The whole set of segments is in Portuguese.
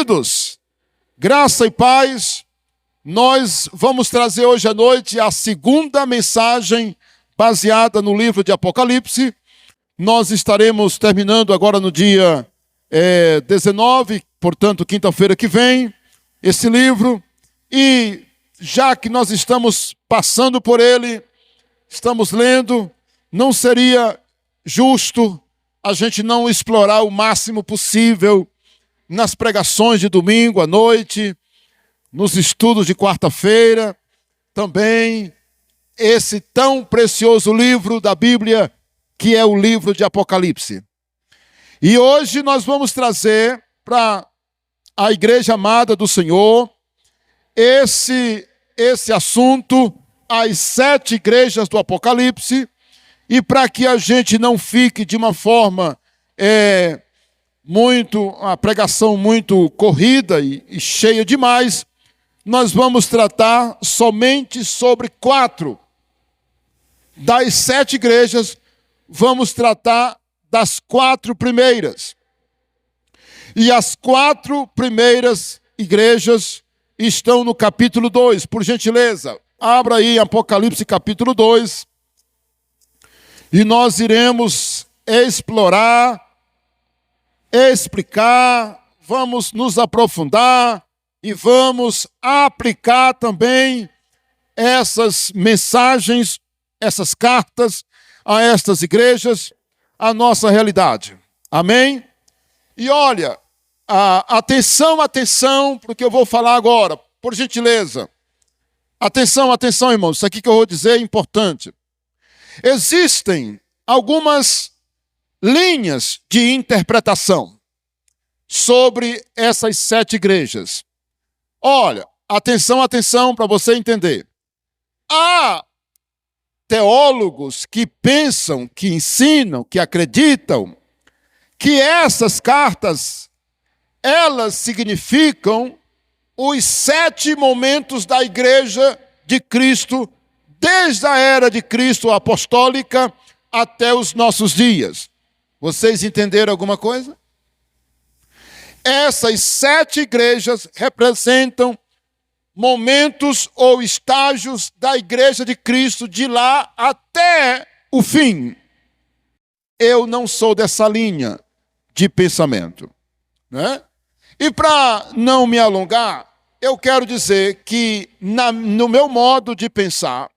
Queridos, graça e paz, nós vamos trazer hoje à noite a segunda mensagem baseada no livro de Apocalipse. Nós estaremos terminando agora no dia 19, portanto, quinta-feira que vem, esse livro. E já que nós estamos passando por ele, estamos lendo, não seria justo a gente não explorar o máximo possível nas pregações de domingo à noite, nos estudos de quarta-feira, também esse tão precioso livro da Bíblia, que é o livro de Apocalipse. E hoje nós vamos trazer para a igreja amada do Senhor esse assunto, as 7 igrejas do Apocalipse, e para que a gente não fique de uma forma a pregação muito corrida e cheia demais, nós vamos tratar somente sobre 4 das 7 igrejas. Vamos tratar das 4 primeiras. E as 4 primeiras igrejas estão no capítulo 2. Por gentileza, abra aí Apocalipse capítulo 2. E nós iremos explorar, explicar, vamos nos aprofundar e vamos aplicar também essas mensagens, essas cartas a estas igrejas, a nossa realidade. Amém? E olha, atenção para o que eu vou falar agora, por gentileza. Atenção, irmãos, isso aqui que eu vou dizer é importante. Existem algumas linhas de interpretação sobre essas 7 igrejas. Olha, atenção para você entender. Há teólogos que pensam, que ensinam, que acreditam que essas cartas, elas significam os 7 momentos da igreja de Cristo, desde a era de Cristo apostólica até os nossos dias. Vocês entenderam alguma coisa? Essas 7 igrejas representam momentos ou estágios da igreja de Cristo de lá até o fim. Eu não sou dessa linha de pensamento, né? E para não me alongar, eu quero dizer que no meu modo de pensar,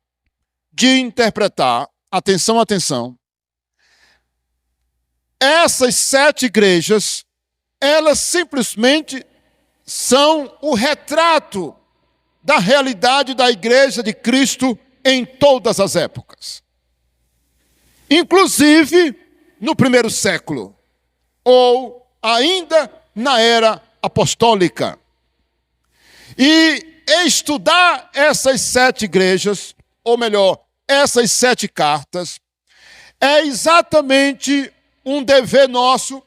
de interpretar, atenção, essas 7 igrejas, elas simplesmente são o retrato da realidade da igreja de Cristo em todas as épocas. Inclusive no primeiro século, ou ainda na era apostólica. E estudar essas 7 igrejas, ou melhor, essas 7 cartas, é exatamente um dever nosso,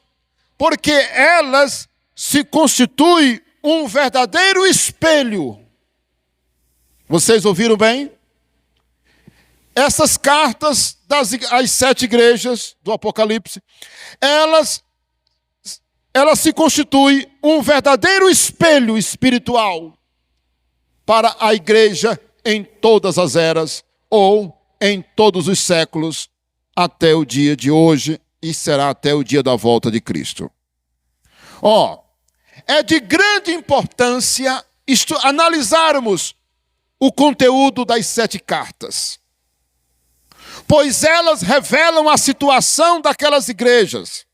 porque elas se constituem um verdadeiro espelho. Vocês ouviram bem? Essas cartas as 7 igrejas do Apocalipse, elas se constituem um verdadeiro espelho espiritual para a igreja em todas as eras, ou em todos os séculos, até o dia de hoje, e será até o dia da volta de Cristo. É de grande importância analisarmos o conteúdo das 7 cartas, pois elas revelam a situação daquelas igrejas,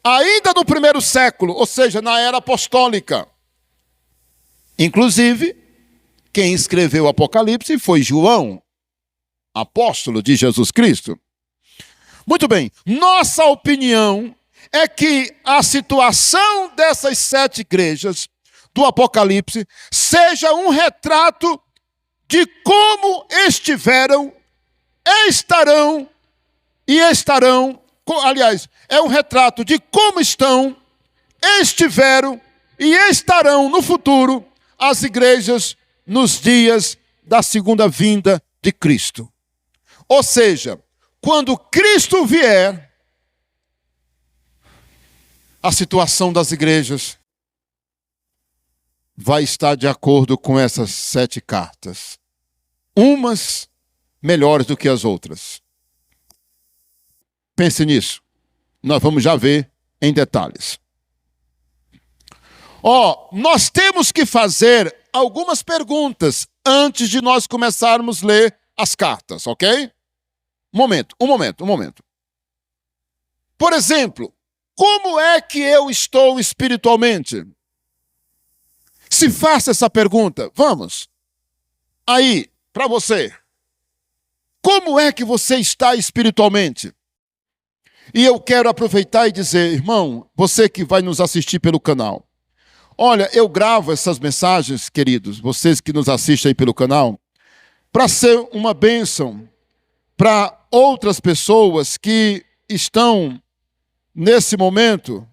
ainda no primeiro século, ou seja, na era apostólica. Inclusive, quem escreveu o Apocalipse foi João, apóstolo de Jesus Cristo. Muito bem, nossa opinião é que a situação dessas 7 igrejas do Apocalipse seja um retrato de como estiveram, estarão e estarão, aliás, é um retrato de como estão, estiveram e estarão no futuro as igrejas nos dias da segunda vinda de Cristo. Ou seja, quando Cristo vier, a situação das igrejas vai estar de acordo com essas 7 cartas. Umas melhores do que as outras. Pense nisso. Nós vamos já ver em detalhes. Nós temos que fazer algumas perguntas antes de nós começarmos a ler as cartas, ok? Um momento. Por exemplo, como é que eu estou espiritualmente? Se faça essa pergunta, vamos. Aí, para você. Como é que você está espiritualmente? E eu quero aproveitar e dizer, irmão, você que vai nos assistir pelo canal. Olha, eu gravo essas mensagens, queridos, vocês que nos assistem aí pelo canal, para ser uma bênção para outras pessoas que estão, nesse momento,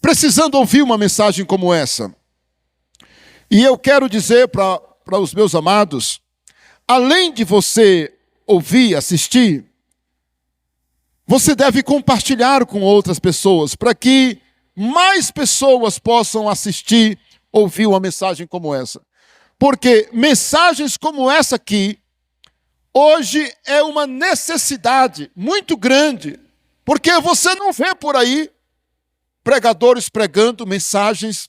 precisando ouvir uma mensagem como essa. E eu quero dizer para os meus amados, além de você ouvir, assistir, você deve compartilhar com outras pessoas, para que mais pessoas possam assistir, ouvir uma mensagem como essa. Porque mensagens como essa aqui, hoje é uma necessidade muito grande, porque você não vê por aí pregadores pregando mensagens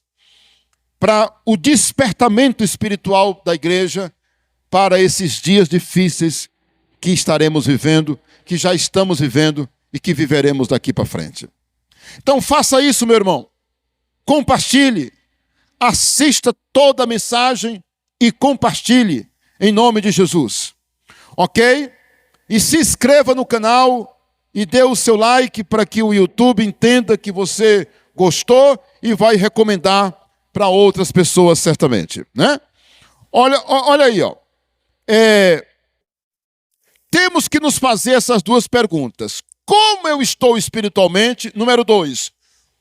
para o despertamento espiritual da igreja para esses dias difíceis que estaremos vivendo, que já estamos vivendo e que viveremos daqui para frente. Então faça isso, meu irmão. Compartilhe, assista toda a mensagem e compartilhe em nome de Jesus. Ok? E se inscreva no canal e dê o seu like para que o YouTube entenda que você gostou e vai recomendar para outras pessoas certamente, né? Olha aí, temos que nos fazer essas 2 perguntas. Como eu estou espiritualmente? Número 2.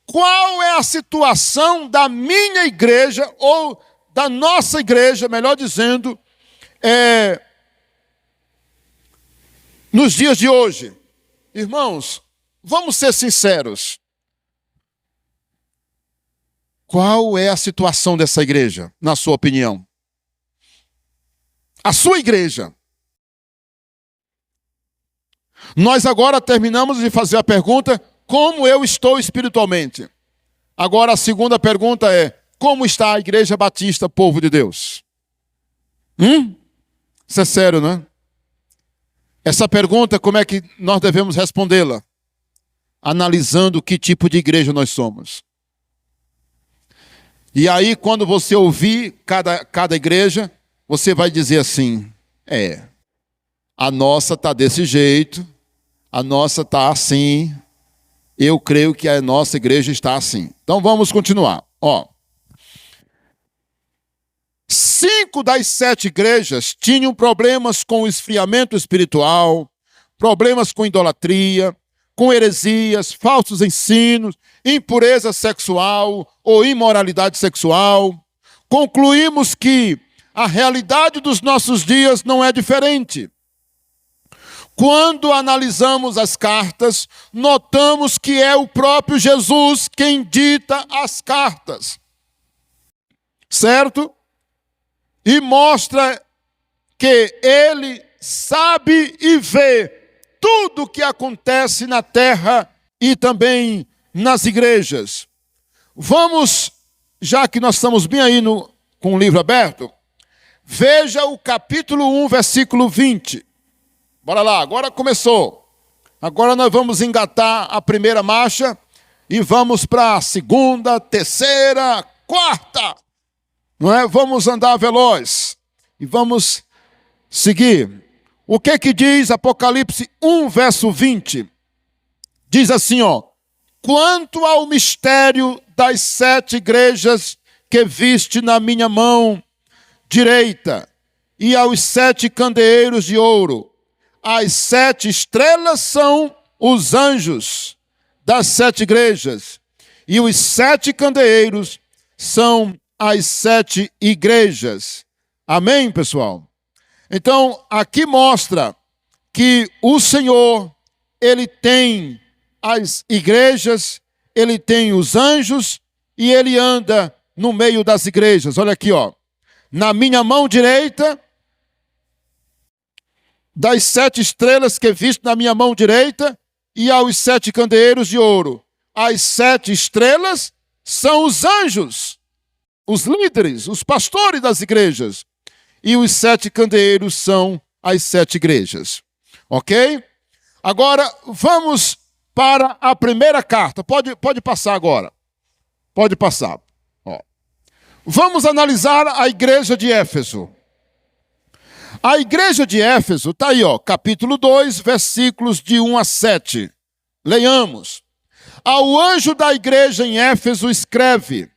Qual é a situação da minha igreja, ou da nossa igreja, melhor dizendo, nos dias de hoje? Irmãos, vamos ser sinceros. Qual é a situação dessa igreja, na sua opinião? A sua igreja. Nós agora terminamos de fazer a pergunta, como eu estou espiritualmente? Agora a segunda pergunta é, como está a Igreja Batista, povo de Deus? Isso é sério, né? Essa pergunta, como é que nós devemos respondê-la? Analisando que tipo de igreja nós somos. E aí, quando você ouvir cada igreja, você vai dizer assim, a nossa está desse jeito, a nossa está assim, eu creio que a nossa igreja está assim. Então vamos continuar. 5 das 7 igrejas tinham problemas com o esfriamento espiritual, problemas com idolatria, com heresias, falsos ensinos, impureza sexual ou imoralidade sexual. Concluímos que a realidade dos nossos dias não é diferente. Quando analisamos as cartas, notamos que é o próprio Jesus quem dita as cartas. Certo? E mostra que ele sabe e vê tudo o que acontece na terra e também nas igrejas. Vamos, já que nós estamos bem aí com o livro aberto, veja o capítulo 1, versículo 20. Bora lá, agora começou. Agora nós vamos engatar a primeira marcha e vamos para a segunda, terceira, quarta. Não é? Vamos andar veloz e vamos seguir. O que diz Apocalipse 1, verso 20? Diz assim, quanto ao mistério das 7 igrejas que viste na minha mão direita, e aos 7 candeeiros de ouro, as 7 estrelas são os anjos das 7 igrejas, e os 7 candeeiros são as 7 igrejas. Amém, pessoal? Então, aqui mostra que o Senhor, ele tem as igrejas, ele tem os anjos e ele anda no meio das igrejas. Olha aqui, ó. Na minha mão direita, das 7 estrelas que visto na minha mão direita, e aos 7 candeeiros de ouro. As 7 estrelas são os anjos, os líderes, os pastores das igrejas. E os 7 candeeiros são as 7 igrejas. Ok? Agora, vamos para a primeira carta. Pode passar agora. Pode passar. Ó. Vamos analisar a igreja de Éfeso. A igreja de Éfeso está aí, ó, capítulo 2, versículos de 1 a 7. Leiamos. Ao anjo da igreja em Éfeso escreve: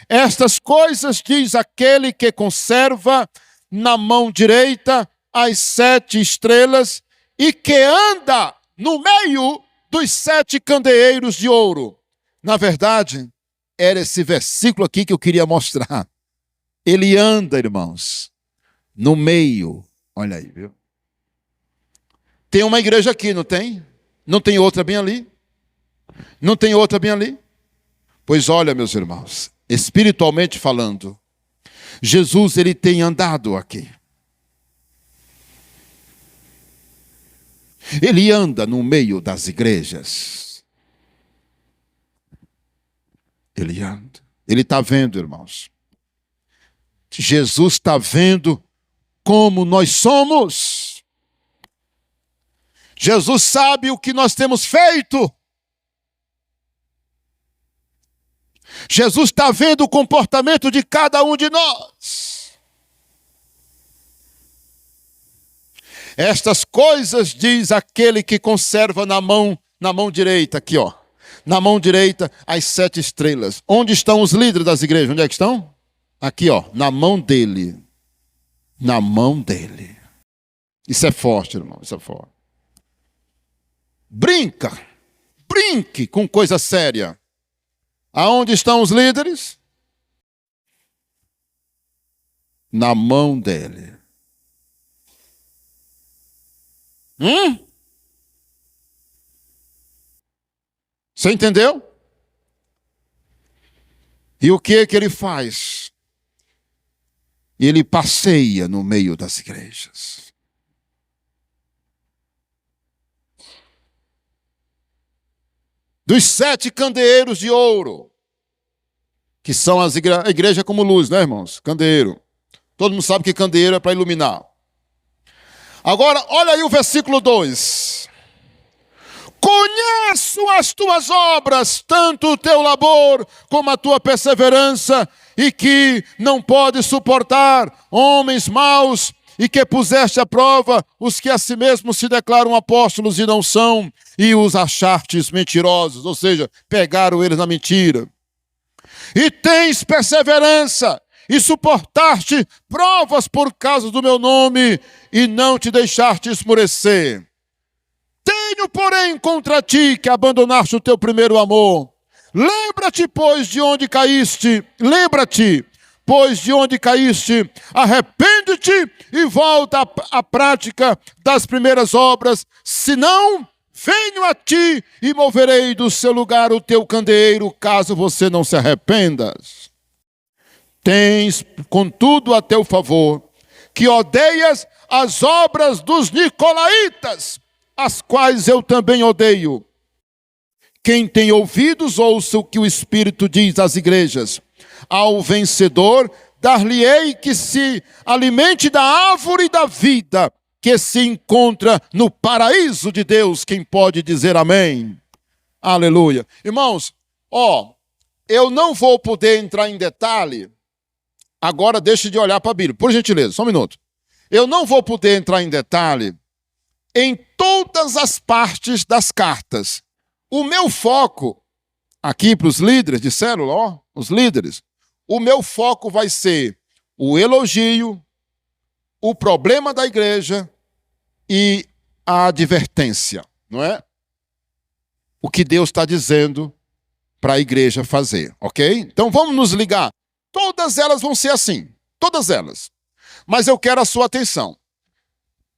estas coisas diz aquele que conserva na mão direita as 7 estrelas e que anda no meio dos 7 candeeiros de ouro. Na verdade, era esse versículo aqui que eu queria mostrar. Ele anda, irmãos, no meio. Olha aí, viu? Tem uma igreja aqui, não tem? Não tem outra bem ali? Não tem outra bem ali? Pois olha, meus irmãos, espiritualmente falando, Jesus, ele tem andado aqui. Ele anda no meio das igrejas. Ele anda. Ele está vendo, irmãos. Jesus está vendo como nós somos. Jesus sabe o que nós temos feito. Jesus está vendo o comportamento de cada um de nós. Estas coisas diz aquele que conserva na mão direita, aqui ó, na mão direita as 7 estrelas. Onde estão os líderes das igrejas? Onde é que estão? Aqui ó, na mão dele. Na mão dele. Isso é forte, irmão, isso é forte. Brinque com coisa séria. Aonde estão os líderes? Na mão dele. Você entendeu? E o que ele faz? Ele passeia no meio das igrejas. Dos 7 candeeiros de ouro, que são a igreja como luz, né, irmãos? Candeeiro. Todo mundo sabe que candeeiro é para iluminar. Agora, olha aí o versículo 2. Conheço as tuas obras, tanto o teu labor como a tua perseverança, e que não podes suportar homens maus, e que puseste à prova os que a si mesmos se declaram apóstolos e não são, e os achartes mentirosos, ou seja, pegaram eles na mentira. E tens perseverança, e suportaste provas por causa do meu nome, e não te deixaste esmorecer. Tenho, porém, contra ti que abandonaste o teu primeiro amor. Lembra-te, pois, de onde caíste. Lembra-te, pois, de onde caíste. Arrepende-te e volta à prática das primeiras obras. Senão, venho a ti e moverei do seu lugar o teu candeeiro, caso você não se arrependas. Tens, contudo, a teu favor, que odeias as obras dos nicolaítas, as quais eu também odeio. Quem tem ouvidos, ouça o que o Espírito diz às igrejas. Ao vencedor, dar-lhe-ei que se alimente da árvore da vida, que se encontra no paraíso de Deus. Quem pode dizer amém? Aleluia. Irmãos, eu não vou poder entrar em detalhe. Agora deixe de olhar para a Bíblia, por gentileza, só um minuto. Eu não vou poder entrar em detalhe em todas as partes das cartas. O meu foco, aqui para os líderes de célula, os líderes, o meu foco vai ser o elogio, o problema da igreja e a advertência, não é? O que Deus está dizendo para a igreja fazer, ok? Então vamos nos ligar. Todas elas vão ser assim, todas elas. Mas eu quero a sua atenção.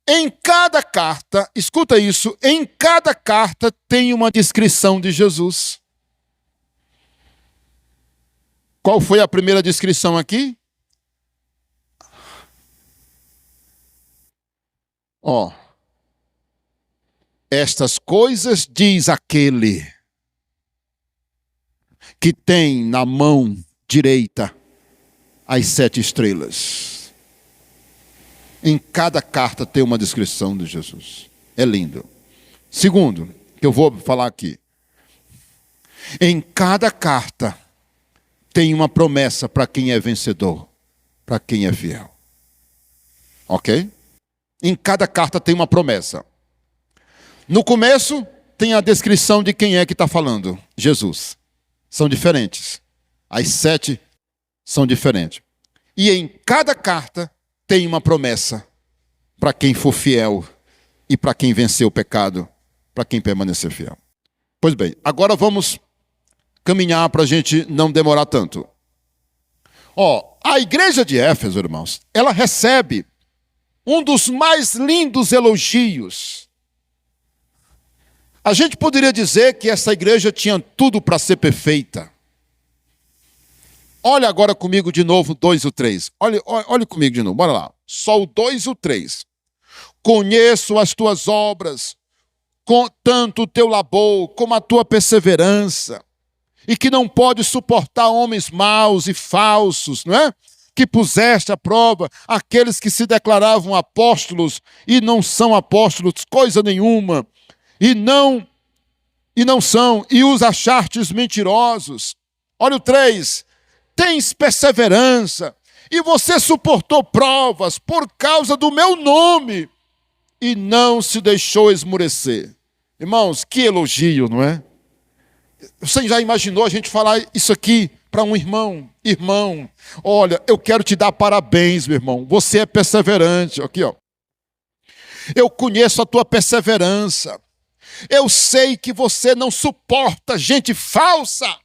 Em cada carta, escuta isso, em cada carta tem uma descrição de Jesus. Qual foi a primeira descrição aqui? Ó, estas coisas diz aquele que tem na mão direita as 7 estrelas. Em cada carta tem uma descrição de Jesus. É lindo. Segundo, que eu vou falar aqui. Em cada carta tem uma promessa para quem é vencedor, para quem é fiel. Ok? Em cada carta tem uma promessa. No começo tem a descrição de quem é que está falando. Jesus. São diferentes. As 7 são diferentes. E em cada carta tem uma promessa para quem for fiel e para quem vencer o pecado, para quem permanecer fiel. Pois bem, agora vamos caminhar para a gente não demorar tanto. A igreja de Éfeso, irmãos, ela recebe um dos mais lindos elogios. A gente poderia dizer que essa igreja tinha tudo para ser perfeita. Olha agora comigo de novo 2 e o 3. Olha comigo de novo, bora lá. Só o 2 e o 3. Conheço as tuas obras, tanto o teu labor como a tua perseverança, e que não podes suportar homens maus e falsos, não é? Que puseste à prova aqueles que se declaravam apóstolos e não são apóstolos, coisa nenhuma, e não são, e os achartes mentirosos. Olha o 3. Tens perseverança, e você suportou provas por causa do meu nome, e não se deixou esmorecer. Irmãos, que elogio, não é? Você já imaginou a gente falar isso aqui para um irmão? Irmão, olha, eu quero te dar parabéns, meu irmão. Você é perseverante. Aqui, ó. Eu conheço a tua perseverança. Eu sei que você não suporta gente falsa.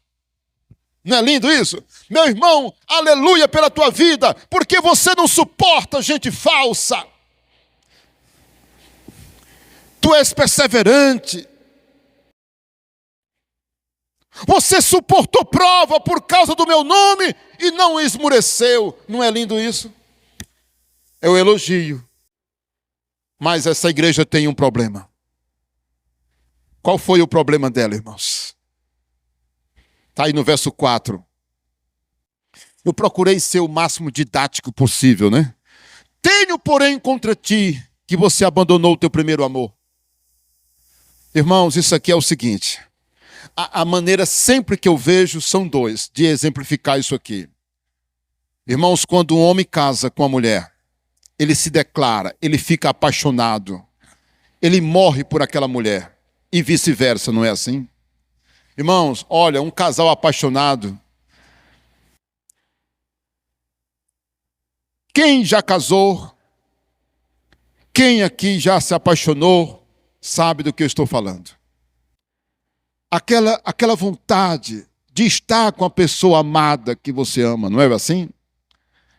Não é lindo isso? Meu irmão, aleluia pela tua vida, porque você não suporta gente falsa. Tu és perseverante. Você suportou prova por causa do meu nome e não esmoreceu. Não é lindo isso? É o elogio. Mas essa igreja tem um problema. Qual foi o problema dela, irmãos? Está aí no verso 4. Eu procurei ser o máximo didático possível, né? Tenho, porém, contra ti que você abandonou o teu primeiro amor. Irmãos, isso aqui é o seguinte. A maneira sempre que eu vejo são 2 de exemplificar isso aqui. Irmãos, quando um homem casa com a mulher, ele se declara, ele fica apaixonado, ele morre por aquela mulher e vice-versa, não é assim? Irmãos, olha, um casal apaixonado. Quem já casou? Quem aqui já se apaixonou? Sabe do que eu estou falando. Aquela vontade de estar com a pessoa amada que você ama, não é assim?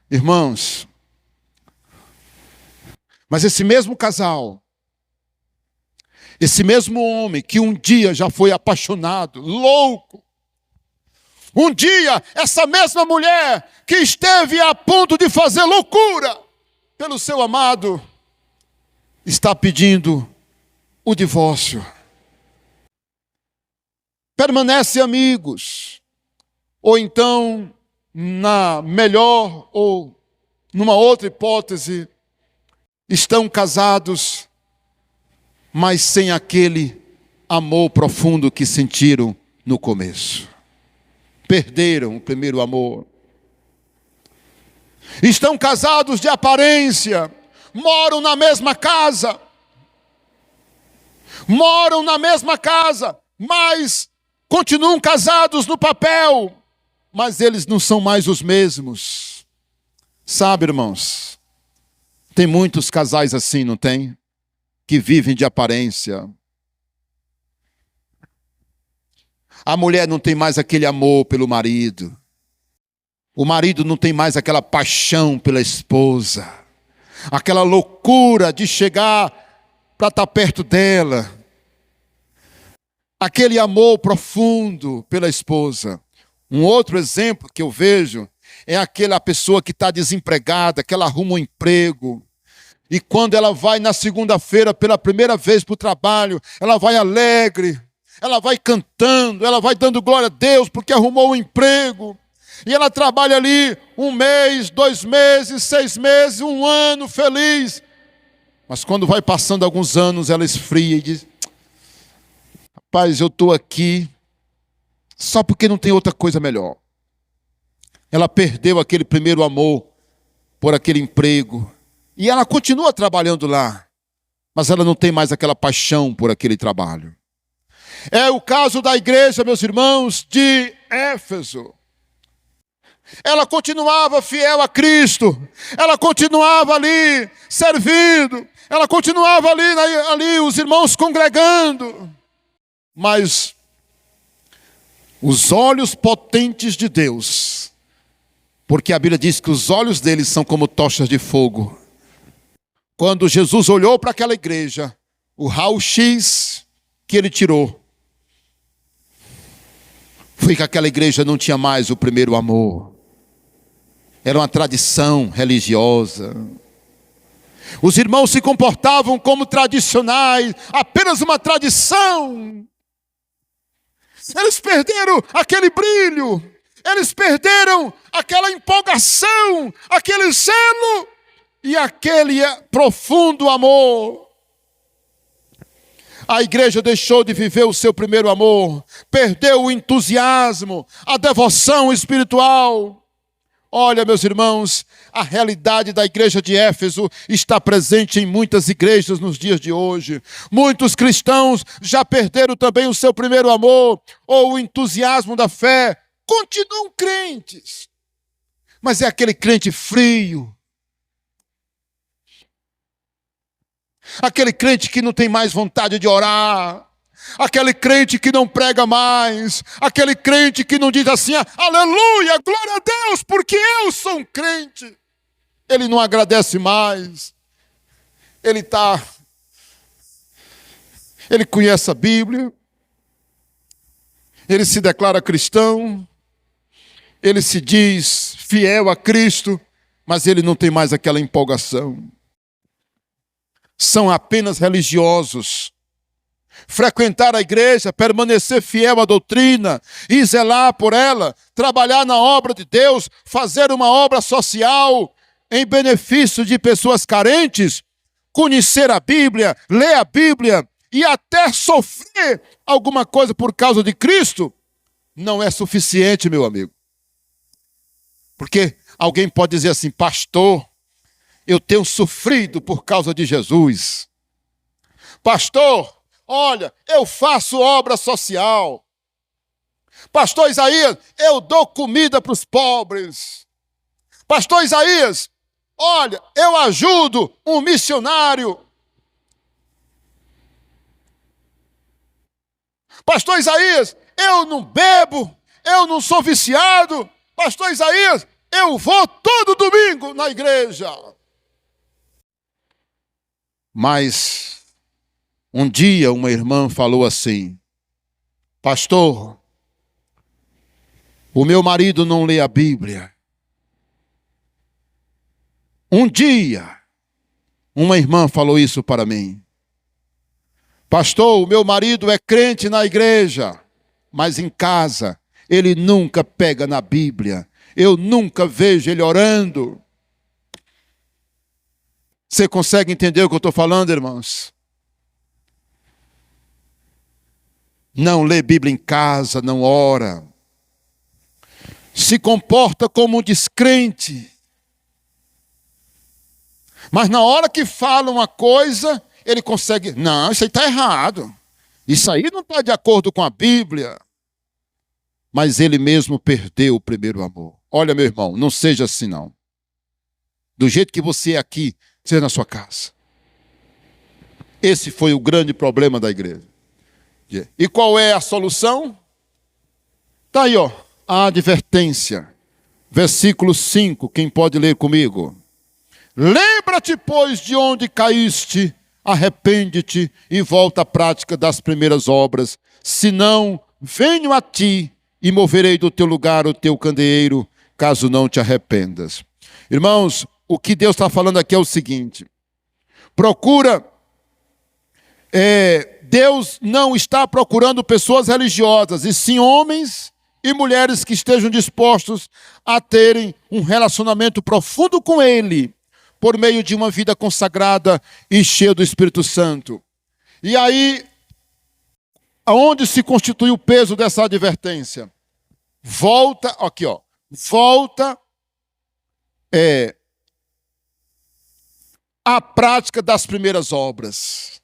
Irmãos, mas esse mesmo casal, esse mesmo homem que um dia já foi apaixonado, louco, um dia essa mesma mulher que esteve a ponto de fazer loucura pelo seu amado, está pedindo o divórcio. Permanece amigos, ou então, na melhor ou numa outra hipótese, estão casados, mas sem aquele amor profundo que sentiram no começo. Perderam o primeiro amor. Estão casados de aparência, moram na mesma casa, mas continuam casados no papel, mas eles não são mais os mesmos. Sabe, irmãos, tem muitos casais assim, não tem? Que vivem de aparência. A mulher não tem mais aquele amor pelo marido. O marido não tem mais aquela paixão pela esposa. Aquela loucura de chegar para estar perto dela. Aquele amor profundo pela esposa. Um outro exemplo que eu vejo é aquela pessoa que está desempregada, que ela arruma um emprego. E quando ela vai na segunda-feira pela primeira vez para o trabalho, ela vai alegre, ela vai cantando, ela vai dando glória a Deus porque arrumou um emprego. E ela trabalha ali 1 mês, 2 meses, 6 meses, 1 ano, feliz. Mas quando vai passando alguns anos, ela esfria e diz: rapaz, eu estou aqui só porque não tem outra coisa melhor. Ela perdeu aquele primeiro amor por aquele emprego. E ela continua trabalhando lá, mas ela não tem mais aquela paixão por aquele trabalho. É o caso da igreja, meus irmãos, de Éfeso. Ela continuava fiel a Cristo, ela continuava ali servindo, ela continuava ali os irmãos congregando. Mas os olhos potentes de Deus, porque a Bíblia diz que os olhos deles são como tochas de fogo. Quando Jesus olhou para aquela igreja, o raio-x que ele tirou foi que aquela igreja não tinha mais o primeiro amor. Era uma tradição religiosa. Os irmãos se comportavam como tradicionais, apenas uma tradição. Eles perderam aquele brilho, eles perderam aquela empolgação, aquele zelo e aquele profundo amor. A igreja deixou de viver o seu primeiro amor, perdeu o entusiasmo, a devoção espiritual. Olha, meus irmãos, a realidade da igreja de Éfeso está presente em muitas igrejas nos dias de hoje. Muitos cristãos já perderam também o seu primeiro amor ou o entusiasmo da fé. Continuam crentes, mas é aquele crente frio. Aquele crente que não tem mais vontade de orar. Aquele crente que não prega mais, aquele crente que não diz assim, aleluia, glória a Deus, porque eu sou um crente. Ele não agradece mais. Ele conhece a Bíblia, ele se declara cristão, ele se diz fiel a Cristo, mas ele não tem mais aquela empolgação. São apenas religiosos. Frequentar a igreja, permanecer fiel à doutrina e zelar por ela, trabalhar na obra de Deus, fazer uma obra social em benefício de pessoas carentes, conhecer a Bíblia, ler a Bíblia e até sofrer alguma coisa por causa de Cristo, não é suficiente, meu amigo. Porque alguém pode dizer assim, pastor, eu tenho sofrido por causa de Jesus. Pastor, olha, eu faço obra social. Pastor Isaías, eu dou comida para os pobres. Pastor Isaías, olha, eu ajudo um missionário. Pastor Isaías, eu não bebo, eu não sou viciado. Pastor Isaías, eu vou todo domingo na igreja. Mas um dia uma irmã falou assim, pastor, o meu marido não lê a Bíblia. Um dia, uma irmã falou isso para mim. Pastor, o meu marido é crente na igreja, mas em casa ele nunca pega na Bíblia. Eu nunca vejo ele orando. Você consegue entender o que eu estou falando, irmãos? Não lê Bíblia em casa, não ora. Se comporta como um descrente. Mas na hora que fala uma coisa, ele consegue... Não, isso aí está errado. Isso aí não está de acordo com a Bíblia. Mas ele mesmo perdeu o primeiro amor. Olha, meu irmão, não seja assim não. Do jeito que você é aqui, seja na sua casa. Esse foi o grande problema da igreja. E qual é a solução? Está aí, ó, a advertência. Versículo 5, quem pode ler comigo? Lembra-te, pois, de onde caíste, arrepende-te e volta à prática das primeiras obras. Senão, venho a ti e moverei do teu lugar o teu candeeiro, caso não te arrependas. Irmãos, o que Deus está falando aqui é o seguinte: procura, Deus não está procurando pessoas religiosas, e sim homens e mulheres que estejam dispostos a terem um relacionamento profundo com Ele, por meio de uma vida consagrada e cheia do Espírito Santo. E aí, aonde se constitui o peso dessa advertência? Volta, aqui ó, volta à prática das primeiras obras.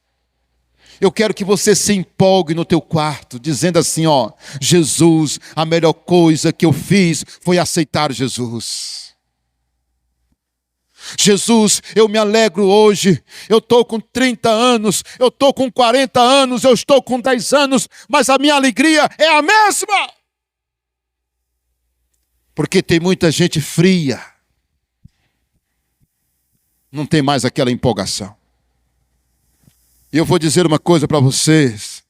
Eu quero que você se empolgue no teu quarto, dizendo assim, ó: Jesus, a melhor coisa que eu fiz foi aceitar Jesus. Jesus, eu me alegro hoje, eu estou com 30 anos, eu estou com 40 anos, eu estou com 10 anos, mas a minha alegria é a mesma. Porque tem muita gente fria, não tem mais aquela empolgação. E eu vou dizer uma coisa para vocês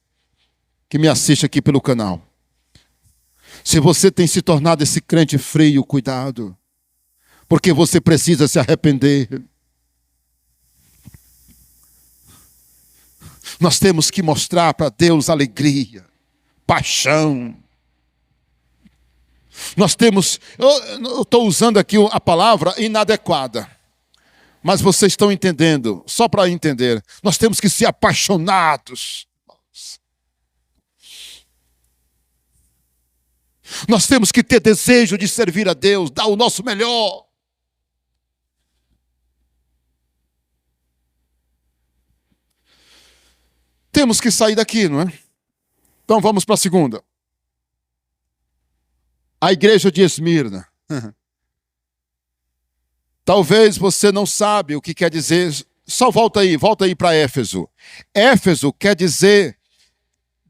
que me assistem aqui pelo canal. Se você tem se tornado esse crente frio, cuidado, porque você precisa se arrepender. Nós temos que mostrar para Deus alegria, paixão. Nós temos, eu estou usando aqui a palavra inadequada, mas vocês estão entendendo, só para entender, nós temos que ser apaixonados. Nós temos que ter desejo de servir a Deus, dar o nosso melhor. Temos que sair daqui, não é? Então vamos para a segunda. A igreja de Esmirna. Talvez você não sabe o que quer dizer. Só volta aí para Éfeso. Éfeso quer dizer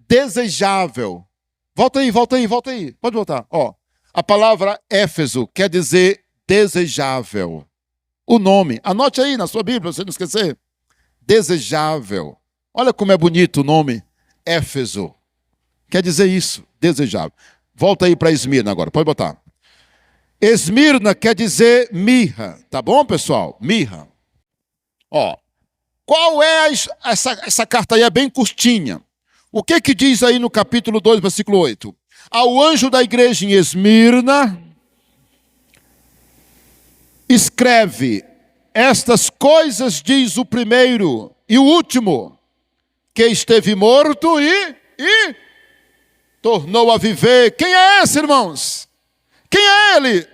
desejável. Volta aí. Pode voltar. Ó, a palavra Éfeso quer dizer desejável. O nome, anote aí na sua Bíblia, para você não esquecer. Desejável. Olha como é bonito o nome, Éfeso. Quer dizer isso, desejável. Volta aí para Esmirna agora, pode botar. Esmirna quer dizer mirra, tá bom, pessoal? Mirra. Ó, qual é essa carta aí? É bem curtinha. O que diz aí no capítulo 2, versículo 8? Ao anjo da igreja em Esmirna, escreve: estas coisas diz o primeiro e o último, que esteve morto e tornou a viver. Quem é esse, irmãos? Quem é ele?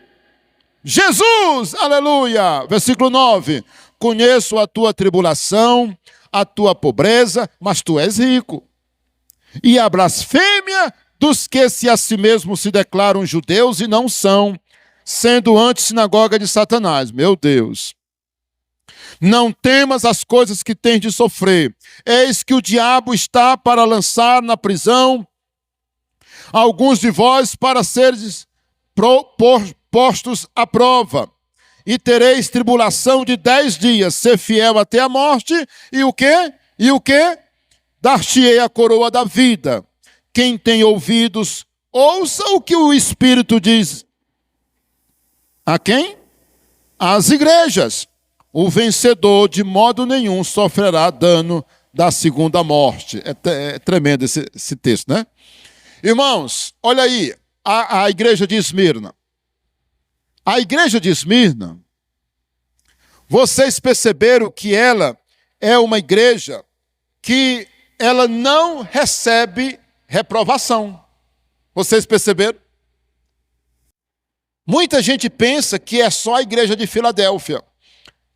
Jesus, aleluia. Versículo 9. Conheço a tua tribulação, a tua pobreza, mas tu és rico. E a blasfêmia dos que a si mesmos se declaram judeus e não são, sendo antes sinagoga de Satanás. Meu Deus. Não temas as coisas que tens de sofrer. Eis que o diabo está para lançar na prisão alguns de vós para seres postos à prova. E tereis tribulação de 10 dias. Ser fiel até a morte. E o quê? Dar-te-ei a coroa da vida. Quem tem ouvidos, ouça o que o Espírito diz. A quem? Às igrejas. O vencedor de modo nenhum sofrerá dano da segunda morte. É tremendo esse texto, né? Irmãos, olha aí, a igreja de Esmirna. A igreja de Esmirna, vocês perceberam que ela é uma igreja que ela não recebe reprovação. Vocês perceberam? Muita gente pensa que é só a igreja de Filadélfia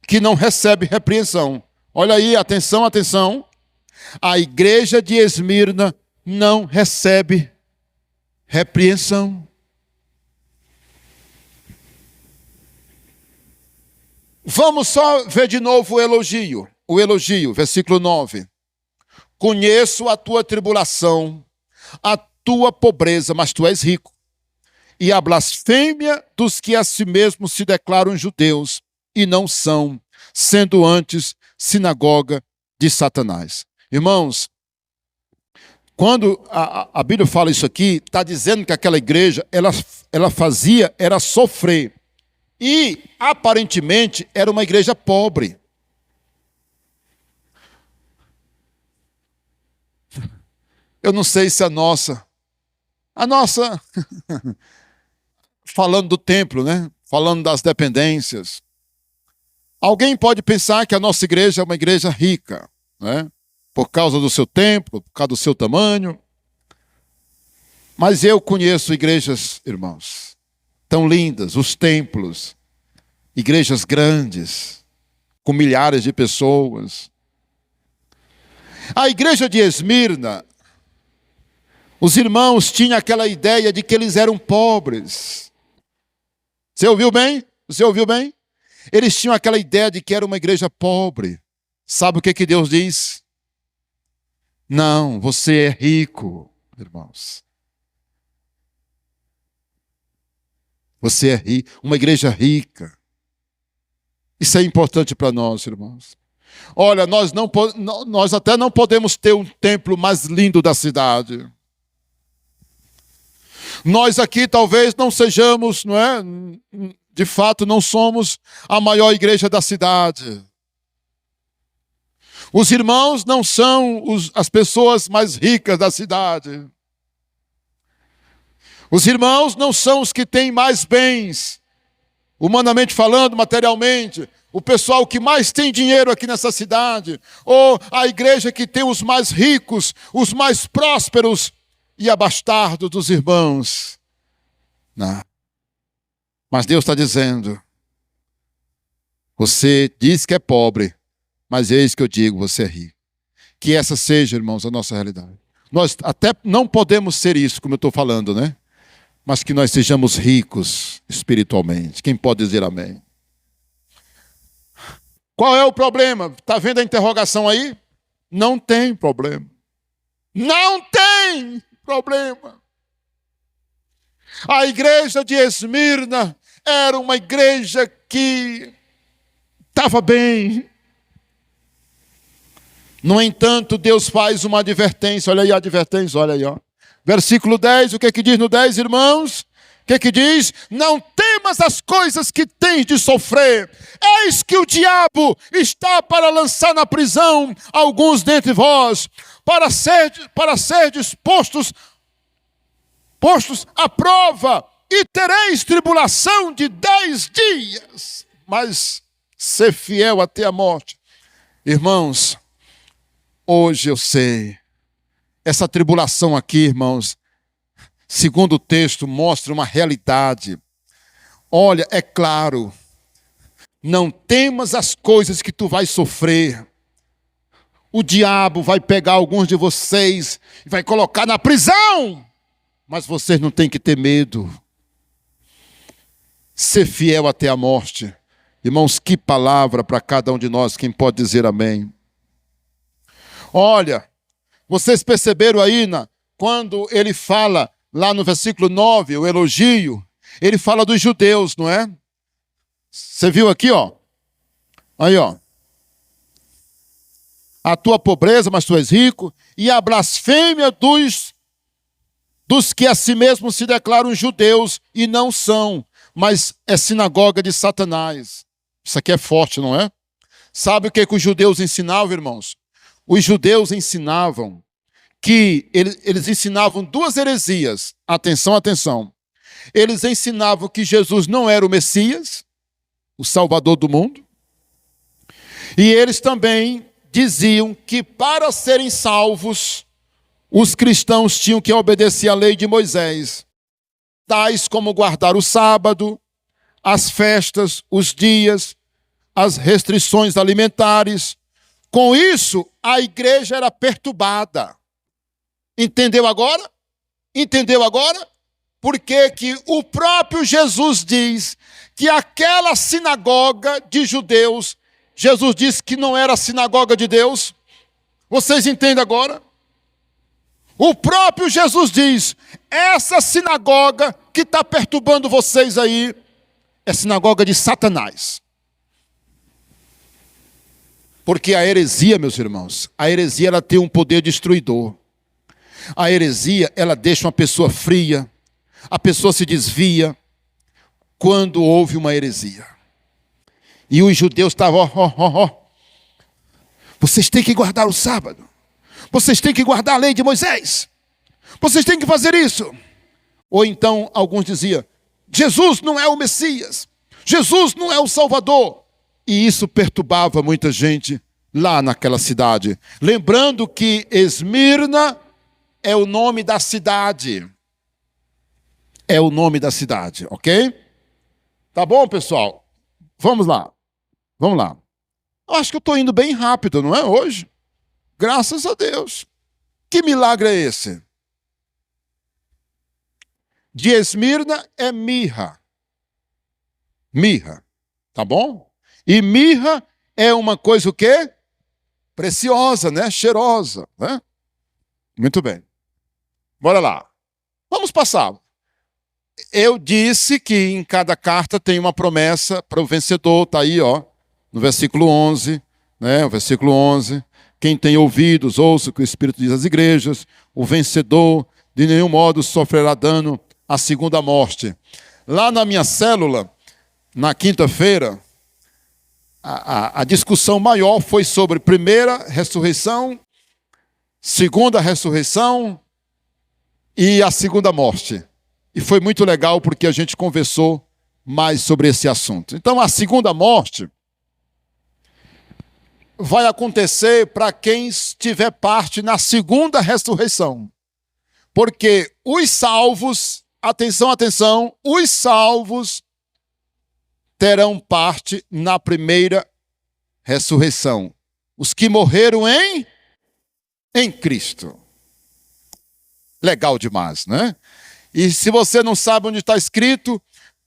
que não recebe repreensão. Olha aí, atenção. A igreja de Esmirna não recebe repreensão. Vamos só ver de novo o elogio, versículo 9. Conheço a tua tribulação, a tua pobreza, mas tu és rico. E a blasfêmia dos que a si mesmos se declaram judeus e não são, sendo antes sinagoga de Satanás. Irmãos, Quando a Bíblia fala isso aqui, está dizendo que aquela igreja, ela fazia, era sofrer. E, aparentemente, era uma igreja pobre. Eu não sei se a nossa, falando do templo, né? Falando das dependências. Alguém pode pensar que a nossa igreja é uma igreja rica, né? Por causa do seu templo, por causa do seu tamanho. Mas eu conheço igrejas, irmãos, tão lindas, os templos, igrejas grandes, com milhares de pessoas. A igreja de Esmirna, os irmãos tinham aquela ideia de que eles eram pobres. Você ouviu bem? Você ouviu bem? Eles tinham aquela ideia de que era uma igreja pobre. Sabe o que Deus diz? Não, você é rico, irmãos. Você é rico, uma igreja rica. Isso é importante para nós, irmãos. Olha, nós até não podemos ter um templo mais lindo da cidade. Nós aqui talvez não sejamos, não é? De fato, não somos a maior igreja da cidade. Os irmãos não são as pessoas mais ricas da cidade. Os irmãos não são os que têm mais bens, humanamente falando, materialmente. O pessoal que mais tem dinheiro aqui nessa cidade. Ou a igreja que tem os mais ricos, os mais prósperos e abastardos dos irmãos. Não. Mas Deus está dizendo, você diz que é pobre, mas eis que eu digo, você é rico. Que essa seja, irmãos, a nossa realidade. Nós até não podemos ser isso, como eu estou falando, né? Mas que nós sejamos ricos espiritualmente. Quem pode dizer amém? Qual é o problema? Está vendo a interrogação aí? Não tem problema. Não tem problema. A igreja de Esmirna era uma igreja que estava bem. No entanto, Deus faz uma advertência. Olha aí a advertência, olha aí, ó. Versículo 10, o que diz no 10, irmãos? O que diz? Não temas as coisas que tens de sofrer. Eis que o diabo está para lançar na prisão alguns dentre vós, para ser postos à prova, e tereis tribulação de 10 dias. Mas ser fiel até a morte. Irmãos, hoje eu sei, essa tribulação aqui, irmãos, segundo o texto, mostra uma realidade. Olha, é claro, não temas as coisas que tu vais sofrer. O diabo vai pegar alguns de vocês e vai colocar na prisão. Mas vocês não têm que ter medo. Ser fiel até a morte. Irmãos, que palavra para cada um de nós, quem pode dizer amém? Olha, vocês perceberam aí, quando ele fala lá no versículo 9, o elogio, ele fala dos judeus, não é? Você viu aqui, ó? Aí, ó. A tua pobreza, mas tu és rico, e a blasfêmia dos que a si mesmos se declaram judeus e não são, mas é sinagoga de Satanás. Isso aqui é forte, não é? Sabe o que os judeus ensinavam, irmãos? Os judeus ensinavam que eles ensinavam duas heresias. Atenção, atenção. Eles ensinavam que Jesus não era o Messias, o Salvador do mundo. E eles também diziam que para serem salvos, os cristãos tinham que obedecer à lei de Moisés, tais como guardar o sábado, as festas, os dias, as restrições alimentares. Com isso, a igreja era perturbada. Entendeu agora? Entendeu agora? Porque que o próprio Jesus diz que aquela sinagoga de judeus, Jesus disse que não era a sinagoga de Deus. Vocês entendem agora? O próprio Jesus diz, essa sinagoga que está perturbando vocês aí, é sinagoga de Satanás. Porque a heresia, meus irmãos, a heresia ela tem um poder destruidor. A heresia, ela deixa uma pessoa fria, a pessoa se desvia quando houve uma heresia. E os judeus estavam, vocês têm que guardar o sábado, vocês têm que guardar a lei de Moisés, vocês têm que fazer isso. Ou então alguns diziam, Jesus não é o Messias, Jesus não é o Salvador. E isso perturbava muita gente lá naquela cidade. Lembrando que Esmirna é o nome da cidade. É o nome da cidade, ok? Tá bom, pessoal? Vamos lá. Vamos lá. Eu acho que eu estou indo bem rápido, não é hoje? Graças a Deus. Que milagre é esse? De Esmirna é mirra. Mirra. Tá bom? E mirra é uma coisa o quê? Preciosa, né? Cheirosa, né? Muito bem. Bora lá. Vamos passar. Eu disse que em cada carta tem uma promessa para o vencedor. Está aí, ó, no versículo 11. Né? O versículo 11. Quem tem ouvidos, ouça o que o Espírito diz às igrejas. O vencedor de nenhum modo sofrerá dano à segunda morte. Lá na minha célula, na quinta-feira, a discussão maior foi sobre primeira ressurreição, segunda ressurreição e a segunda morte. E foi muito legal porque a gente conversou mais sobre esse assunto. Então, a segunda morte vai acontecer para quem tiver parte na segunda ressurreição. Porque os salvos, atenção, atenção, os salvos terão parte na primeira ressurreição. Os que morreram em Cristo. Legal demais, né? E se você não sabe onde está escrito,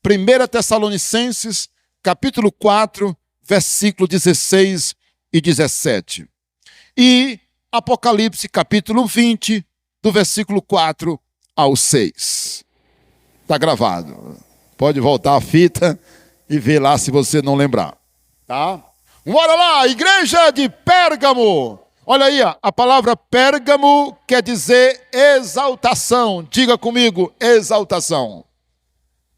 1 Tessalonicenses, capítulo 4, versículo 16 e 17. E Apocalipse, capítulo 20, do versículo 4 ao 6. Está gravado. Pode voltar a fita e ver lá se você não lembrar. Tá? Bora lá, igreja de Pérgamo. Olha aí, a palavra Pérgamo quer dizer exaltação. Diga comigo, exaltação.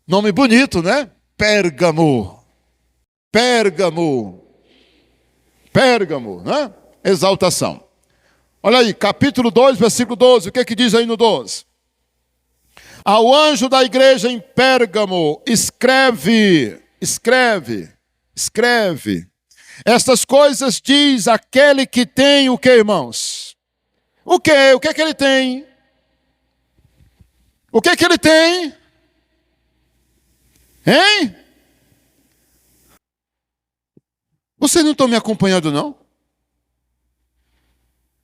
Nome bonito, né? Pérgamo. Pérgamo. Pérgamo, né? Exaltação. Olha aí, capítulo 2, versículo 12. O que é que diz aí no 12? Ao anjo da igreja em Pérgamo, escreve. Estas coisas diz aquele que tem o que, irmãos? O que? O que é que ele tem? O que é que ele tem? Hein? Vocês não estão me acompanhando, não?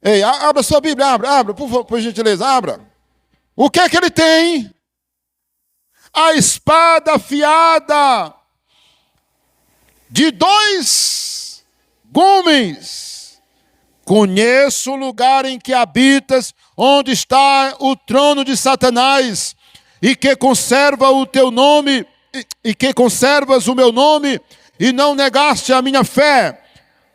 Ei, abra sua Bíblia, abra, por gentileza, abra. O que é que ele tem? A espada afiada de 2 gumes. Conheço o lugar em que habitas, onde está o trono de Satanás, e que conserva o teu nome, e que conservas o meu nome, e não negaste a minha fé.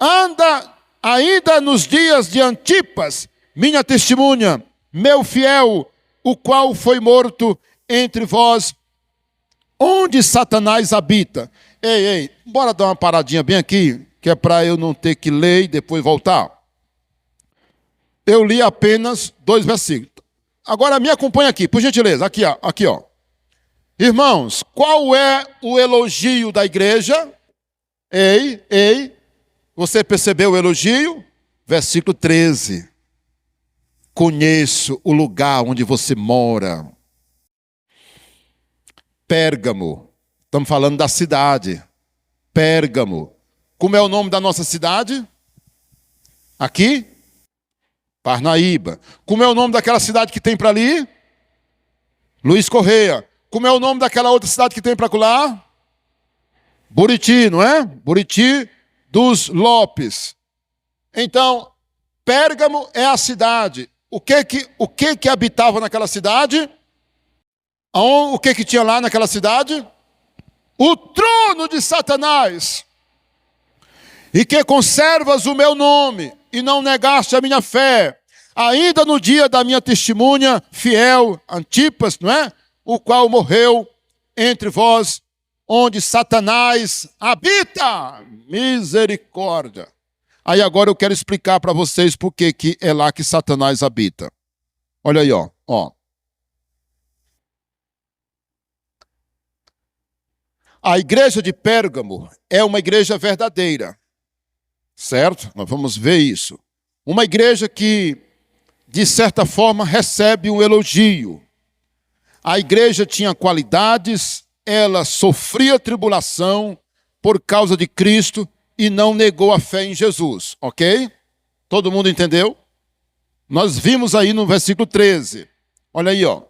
Anda ainda nos dias de Antipas, minha testemunha, meu fiel, o qual foi morto entre vós, onde Satanás habita. Ei, bora dar uma paradinha bem aqui, que é para eu não ter que ler e depois voltar. Eu li apenas 2 versículos. Agora me acompanha aqui, por gentileza, aqui ó. Irmãos, qual é o elogio da igreja? Ei, você percebeu o elogio? Versículo 13. Conheço o lugar onde você mora. Pérgamo. Estamos falando da cidade. Pérgamo. Como é o nome da nossa cidade? Aqui? Parnaíba. Como é o nome daquela cidade que tem para ali? Luiz Correia. Como é o nome daquela outra cidade que tem para lá? Buriti, não é? Buriti dos Lopes. Então, Pérgamo é a cidade. O que habitava naquela cidade? O que tinha lá naquela cidade? O trono de Satanás. E que conservas o meu nome e não negaste a minha fé. ainda no dia da minha testemunha fiel, Antipas, não é? O qual morreu entre vós, onde Satanás habita. Misericórdia. Aí agora eu quero explicar para vocês por que é lá que Satanás habita. Olha aí, ó. A igreja de Pérgamo é uma igreja verdadeira, certo? Nós vamos ver isso. Uma igreja que, de certa forma, recebe um elogio. A igreja tinha qualidades, ela sofria tribulação por causa de Cristo e não negou a fé em Jesus, ok? Todo mundo entendeu? Nós vimos aí no versículo 13. Olha aí, ó.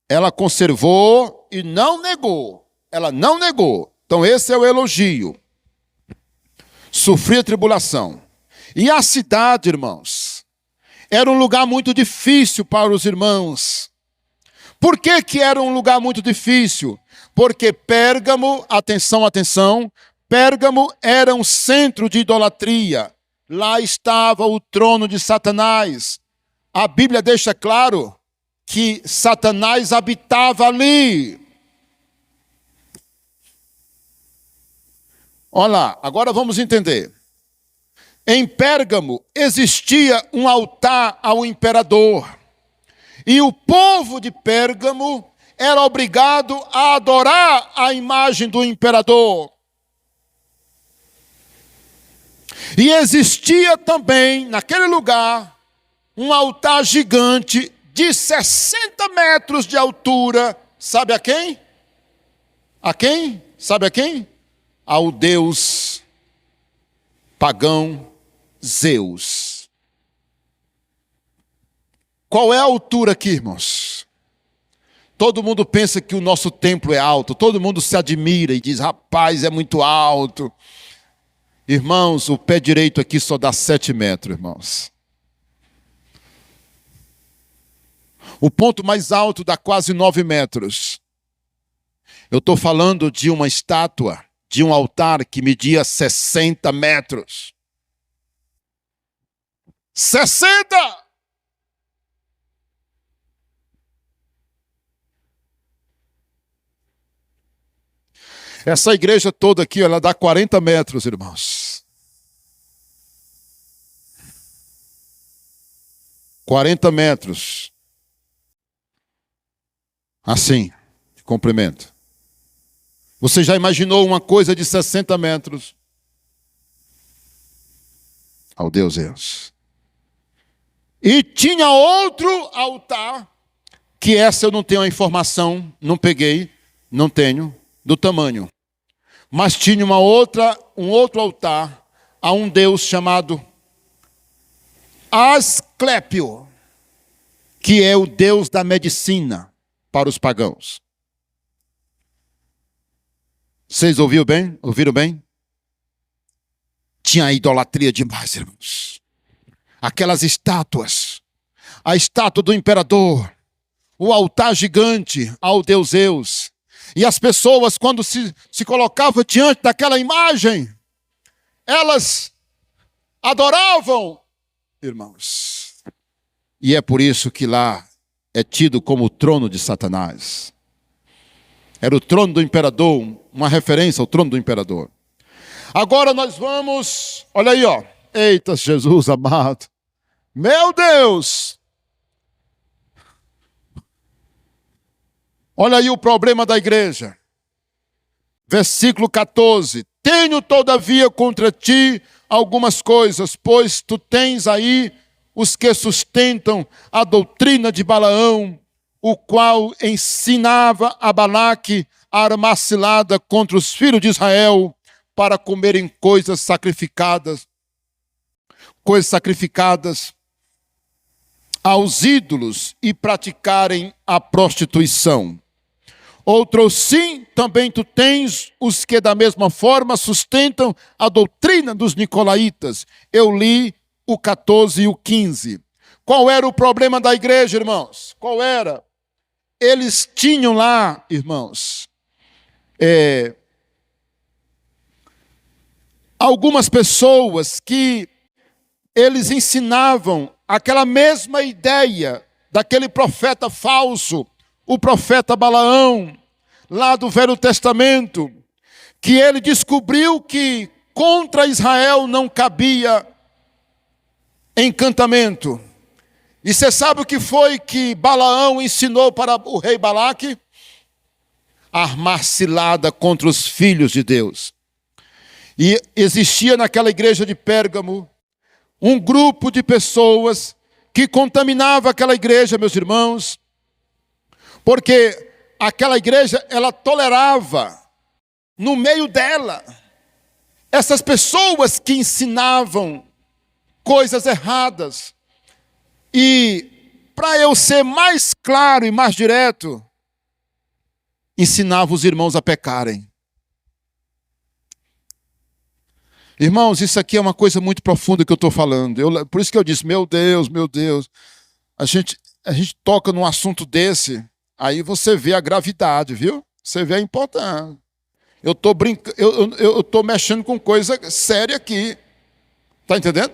Ela conservou e não negou. Ela não negou. Então esse é o elogio. Sofria tribulação. E a cidade, irmãos, era um lugar muito difícil para os irmãos. Por que era um lugar muito difícil? Porque Pérgamo, atenção, Pérgamo era um centro de idolatria. Lá estava o trono de Satanás. A Bíblia deixa claro que Satanás habitava ali. Olha lá, agora vamos entender. Em Pérgamo existia um altar ao imperador. E o povo de Pérgamo era obrigado a adorar a imagem do imperador. E existia também, naquele lugar, um altar gigante de 60 metros de altura. Sabe a quem? A quem? Sabe a quem? Ao deus pagão Zeus. Qual é a altura aqui, irmãos? Todo mundo pensa que o nosso templo é alto, todo mundo se admira e diz, rapaz, é muito alto. Irmãos, o pé direito aqui só dá 7 metros, irmãos. O ponto mais alto dá quase 9 metros. Eu estou falando de uma estátua, de um altar que media 60 metros. 60! Essa igreja toda aqui, ela dá 40 metros, irmãos. 40 metros. Assim, de comprimento. Você já imaginou uma coisa de 60 metros? Ao Deus. E tinha outro altar, que essa eu não tenho a informação, não peguei, não tenho, do tamanho. Mas tinha um outro altar a um deus chamado Asclépio, que é o deus da medicina para os pagãos. Vocês ouviram bem? Ouviram bem? Tinha idolatria demais, irmãos. Aquelas estátuas, a estátua do imperador, o altar gigante ao deus Zeus. E as pessoas, quando se colocavam diante daquela imagem, elas adoravam, irmãos. E é por isso que lá é tido como o trono de Satanás. Era o trono do imperador, uma referência ao trono do imperador. Agora nós vamos, olha aí, ó. Eita, Jesus amado. Meu Deus! Olha aí o problema da igreja. Versículo 14. Tenho todavia contra ti algumas coisas, pois tu tens aí os que sustentam a doutrina de Balaão, o qual ensinava a Balaque a armar cilada contra os filhos de Israel para comerem coisas sacrificadas aos ídolos e praticarem a prostituição. Outro sim, também tu tens os que da mesma forma sustentam a doutrina dos nicolaítas. Eu li o 14 e o 15. Qual era o problema da igreja, irmãos? Qual era? Eles tinham lá, irmãos, algumas pessoas que eles ensinavam aquela mesma ideia daquele profeta falso, o profeta Balaão, lá do Velho Testamento, que ele descobriu que contra Israel não cabia encantamento. E você sabe o que foi que Balaão ensinou para o rei Balaque? Armar cilada contra os filhos de Deus. E existia naquela igreja de Pérgamo um grupo de pessoas que contaminava aquela igreja, meus irmãos, porque aquela igreja, ela tolerava no meio dela essas pessoas que ensinavam coisas erradas. E para eu ser mais claro e mais direto, ensinava os irmãos a pecarem. Irmãos, isso aqui é uma coisa muito profunda que eu estou falando. Por isso que eu disse, meu Deus, a gente toca num assunto desse, aí você vê a gravidade, viu? Você vê a importância. Eu estou brincando, eu estou mexendo com coisa séria aqui. Está entendendo?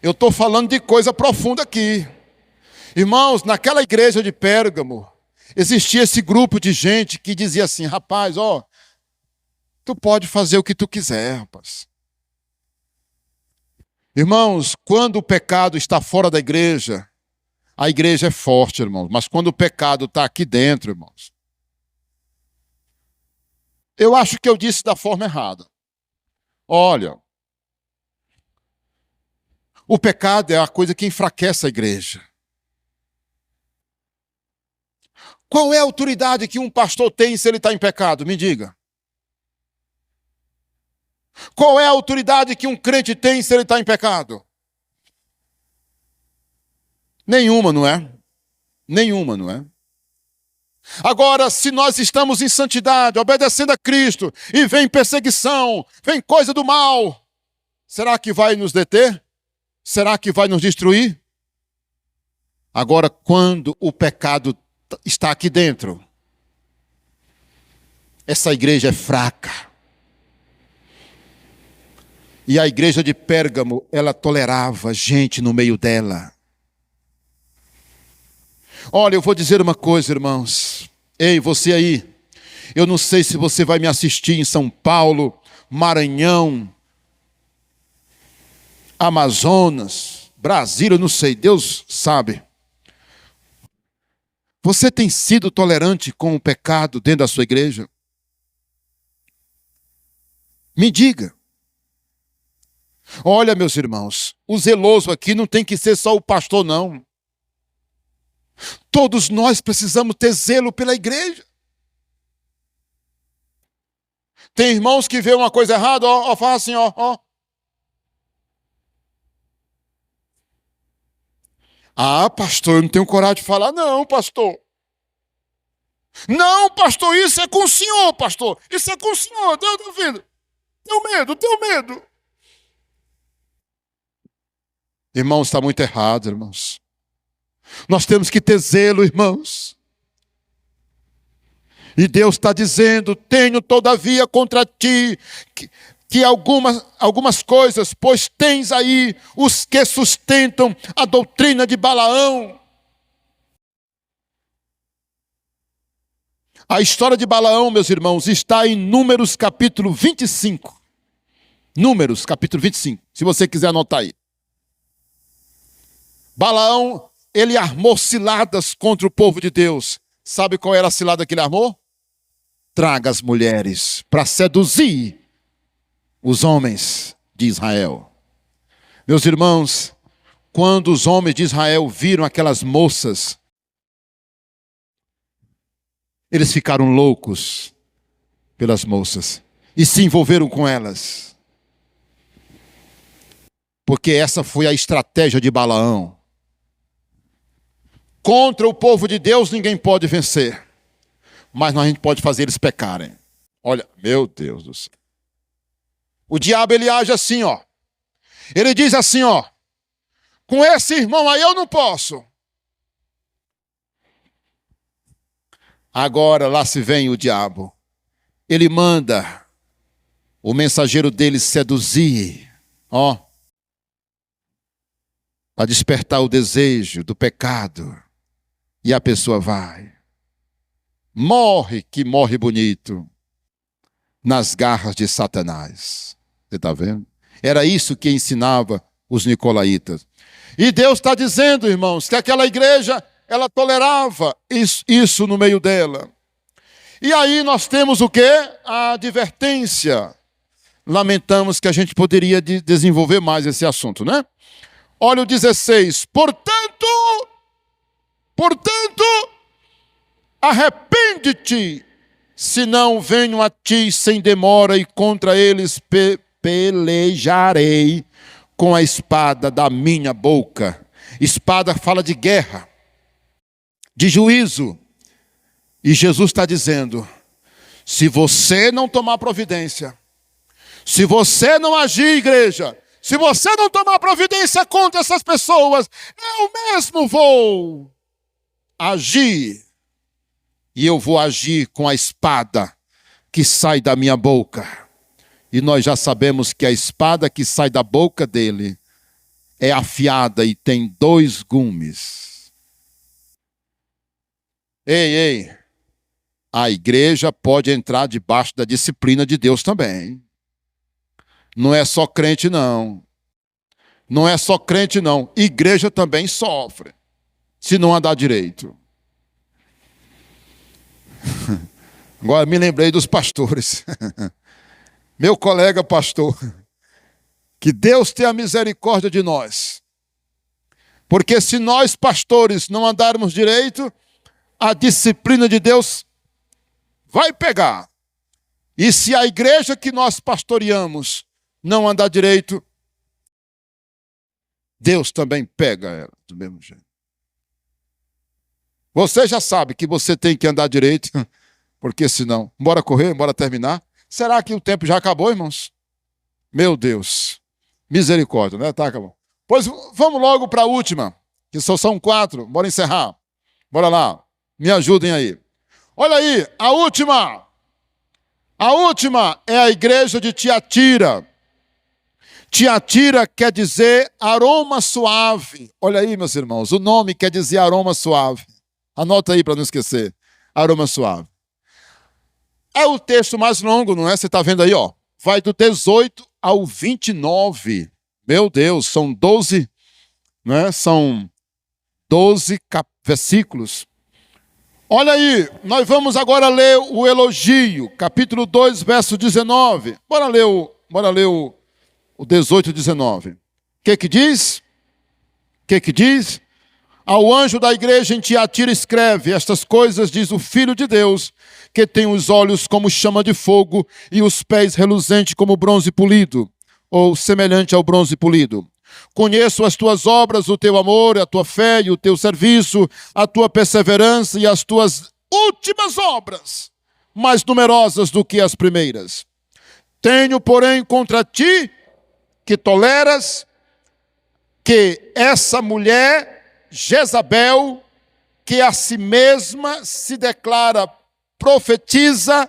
Eu estou falando de coisa profunda aqui. Irmãos, naquela igreja de Pérgamo, existia esse grupo de gente que dizia assim, rapaz, tu pode fazer o que tu quiser, rapaz. Irmãos, quando o pecado está fora da igreja, a igreja é forte, irmãos. Mas quando o pecado está aqui dentro, irmãos, eu acho que eu disse da forma errada. Olha, o pecado é a coisa que enfraquece a igreja. Qual é a autoridade que um pastor tem se ele está em pecado? Me diga. Qual é a autoridade que um crente tem se ele está em pecado? Nenhuma, não é? Nenhuma, não é? Agora, se nós estamos em santidade, obedecendo a Cristo, e vem perseguição, vem coisa do mal, será que vai nos deter? Será que vai nos destruir? Agora, quando o pecado está aqui dentro, essa igreja é fraca. E a igreja de Pérgamo, ela tolerava gente no meio dela. Olha, eu vou dizer uma coisa, irmãos. Ei, você aí, eu não sei se você vai me assistir em São Paulo, Maranhão, Amazonas, Brasília, eu não sei, Deus sabe. Você tem sido tolerante com o pecado dentro da sua igreja? Me diga. Olha, meus irmãos, o zeloso aqui não tem que ser só o pastor, não. Todos nós precisamos ter zelo pela igreja. Tem irmãos que vê uma coisa errada, fala assim, Ah, pastor, eu não tenho coragem de falar, não, pastor. Não, pastor, isso é com o senhor, pastor. Isso é com o senhor, Deus tá vendo? Tenho medo. Irmãos, está muito errado, irmãos. Nós temos que ter zelo, irmãos. E Deus está dizendo, tenho todavia contra ti que algumas coisas, pois tens aí os que sustentam a doutrina de Balaão. A história de Balaão, meus irmãos, está em Números capítulo 25. Números capítulo 25, se você quiser anotar aí. Balaão, ele armou ciladas contra o povo de Deus. Sabe qual era a cilada que ele armou? Traga as mulheres para seduzir os homens de Israel. Meus irmãos, quando os homens de Israel viram aquelas moças, eles ficaram loucos pelas moças e se envolveram com elas. Porque essa foi a estratégia de Balaão. Contra o povo de Deus ninguém pode vencer. Mas a gente pode fazer eles pecarem. Olha, meu Deus do céu. O diabo, ele age assim, Ele diz assim, com esse irmão aí eu não posso. Agora lá se vem o diabo. Ele manda o mensageiro dele seduzir. para despertar o desejo do pecado. E a pessoa vai. Morre, que morre bonito, nas garras de Satanás. Você está vendo? Era isso que ensinava os nicolaítas. E Deus está dizendo, irmãos, que aquela igreja, ela tolerava isso no meio dela. E aí nós temos o quê? A advertência. Lamentamos que a gente poderia desenvolver mais esse assunto, né? Olha o 16. Portanto, arrepende-te, senão venho a ti sem demora e contra eles pelejarei com a espada da minha boca. Espada fala de guerra, de juízo. E Jesus está dizendo, se você não tomar providência, se você não agir, igreja, se você não tomar providência contra essas pessoas, eu mesmo vou agir. E eu vou agir com a espada que sai da minha boca. E nós já sabemos que a espada que sai da boca dele é afiada e tem 2 gumes. Ei, a igreja pode entrar debaixo da disciplina de Deus também. Não é só crente, não. Não é só crente, não. Igreja também sofre, se não andar direito. Agora me lembrei dos pastores. Meu colega pastor. Que Deus tenha misericórdia de nós. Porque se nós pastores não andarmos direito, a disciplina de Deus vai pegar. E se a igreja que nós pastoreamos não andar direito, Deus também pega ela do mesmo jeito. Você já sabe que você tem que andar direito, porque senão, bora correr, bora terminar. Será que o tempo já acabou, irmãos? Meu Deus, misericórdia, né? Tá, acabou. Pois vamos logo para a última, que só são 4, bora encerrar. Bora lá, me ajudem aí. Olha aí, a última. A última é a igreja de Tiatira. Tiatira quer dizer aroma suave. Olha aí, meus irmãos, o nome quer dizer aroma suave. Anota aí para não esquecer. Aroma suave. É o texto mais longo, não é? Você está vendo aí, ó. Vai do 18 ao 29. Meu Deus, são 12, né? São 12 versículos. Olha aí, nós vamos agora ler o elogio, capítulo 2, verso 19. Bora ler o 18 e 19. O que diz? O que diz? Ao anjo da igreja em Tiatira escreve, estas coisas diz o Filho de Deus, que tem os olhos como chama de fogo e os pés reluzentes como bronze polido, ou semelhante ao bronze polido. Conheço as tuas obras, o teu amor, a tua fé e o teu serviço, a tua perseverança e as tuas últimas obras, mais numerosas do que as primeiras. Tenho, porém, contra ti que toleras que essa mulher, Jezabel, que a si mesma se declara profetiza,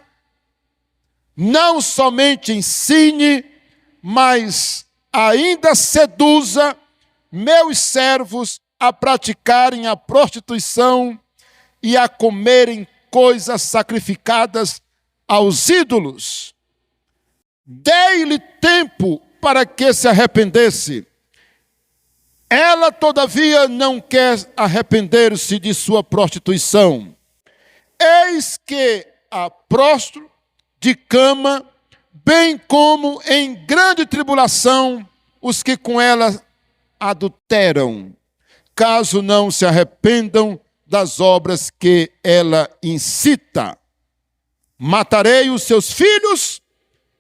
não somente ensine, mas ainda seduza meus servos a praticarem a prostituição e a comerem coisas sacrificadas aos ídolos. Dei-lhe tempo para que se arrependesse. Ela, todavia, não quer arrepender-se de sua prostituição. Eis que a prostro de cama, bem como em grande tribulação, os que com ela adulteram, caso não se arrependam das obras que ela incita. Matarei os seus filhos,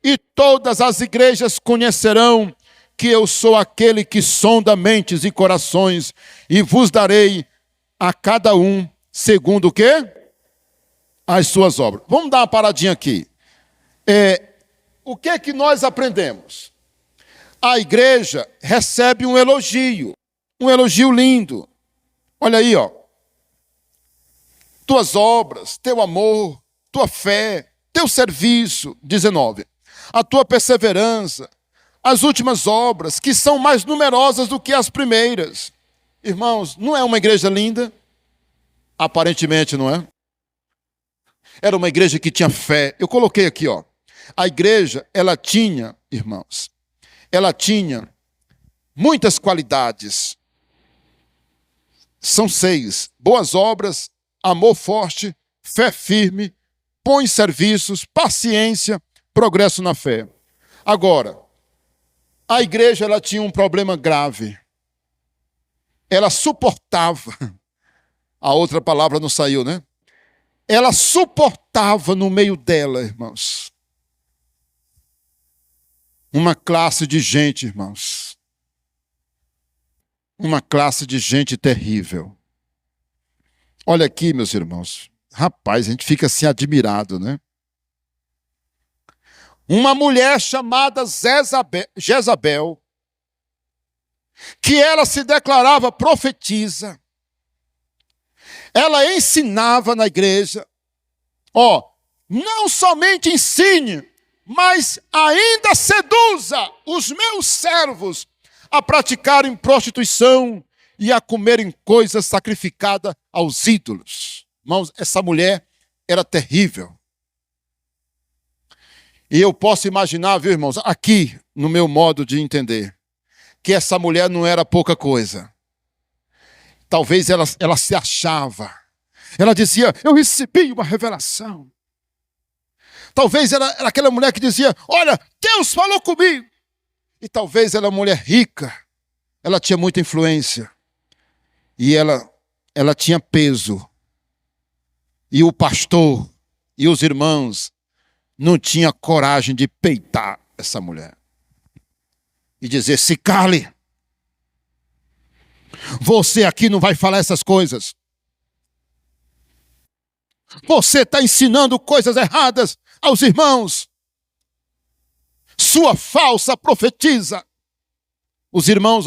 e todas as igrejas conhecerão que eu sou aquele que sonda mentes e corações, e vos darei a cada um segundo o quê? As suas obras. Vamos dar uma paradinha aqui. O que é que nós aprendemos? A igreja recebe um elogio lindo. Olha aí, ó. Tuas obras, teu amor, tua fé, teu serviço, 19. A tua perseverança, as últimas obras, que são mais numerosas do que as primeiras. Irmãos, não é uma igreja linda? Aparentemente, não é? Era uma igreja que tinha fé. Eu coloquei aqui, ó. A igreja, ela tinha, irmãos, ela tinha muitas qualidades. São 6. Boas obras, amor forte, fé firme, bons serviços, paciência, progresso na fé. Agora, a igreja, ela tinha um problema grave. Ela suportava, a outra palavra não saiu, né? Ela suportava no meio dela, irmãos, uma classe de gente, irmãos. Uma classe de gente terrível. Olha aqui, meus irmãos. Rapaz, a gente fica assim admirado, né? Uma mulher chamada Jezabel, que ela se declarava profetisa, ela ensinava na igreja, não somente ensine, mas ainda seduza os meus servos a praticarem prostituição e a comerem coisas sacrificadas aos ídolos. Irmãos, essa mulher era terrível. E eu posso imaginar, viu, irmãos, aqui, no meu modo de entender, que essa mulher não era pouca coisa. Talvez ela se achava. Ela dizia, eu recebi uma revelação. Talvez era aquela mulher que dizia, olha, Deus falou comigo. E talvez ela era uma mulher rica. Ela tinha muita influência. E ela tinha peso. E o pastor e os irmãos não tinham coragem de peitar essa mulher. E dizer, se cale. Você aqui não vai falar essas coisas. Você está ensinando coisas erradas aos irmãos. Sua falsa profetisa. Os irmãos,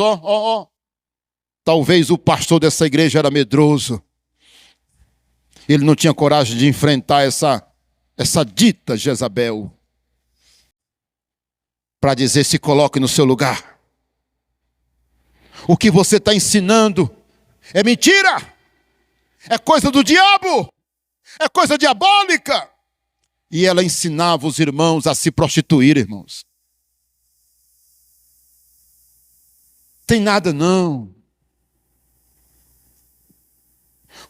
talvez o pastor dessa igreja era medroso. Ele não tinha coragem de enfrentar essa dita Jezabel. Para dizer, se coloque no seu lugar. O que você está ensinando é mentira. É coisa do diabo. É coisa diabólica. E ela ensinava os irmãos a se prostituir, irmãos. Tem nada não.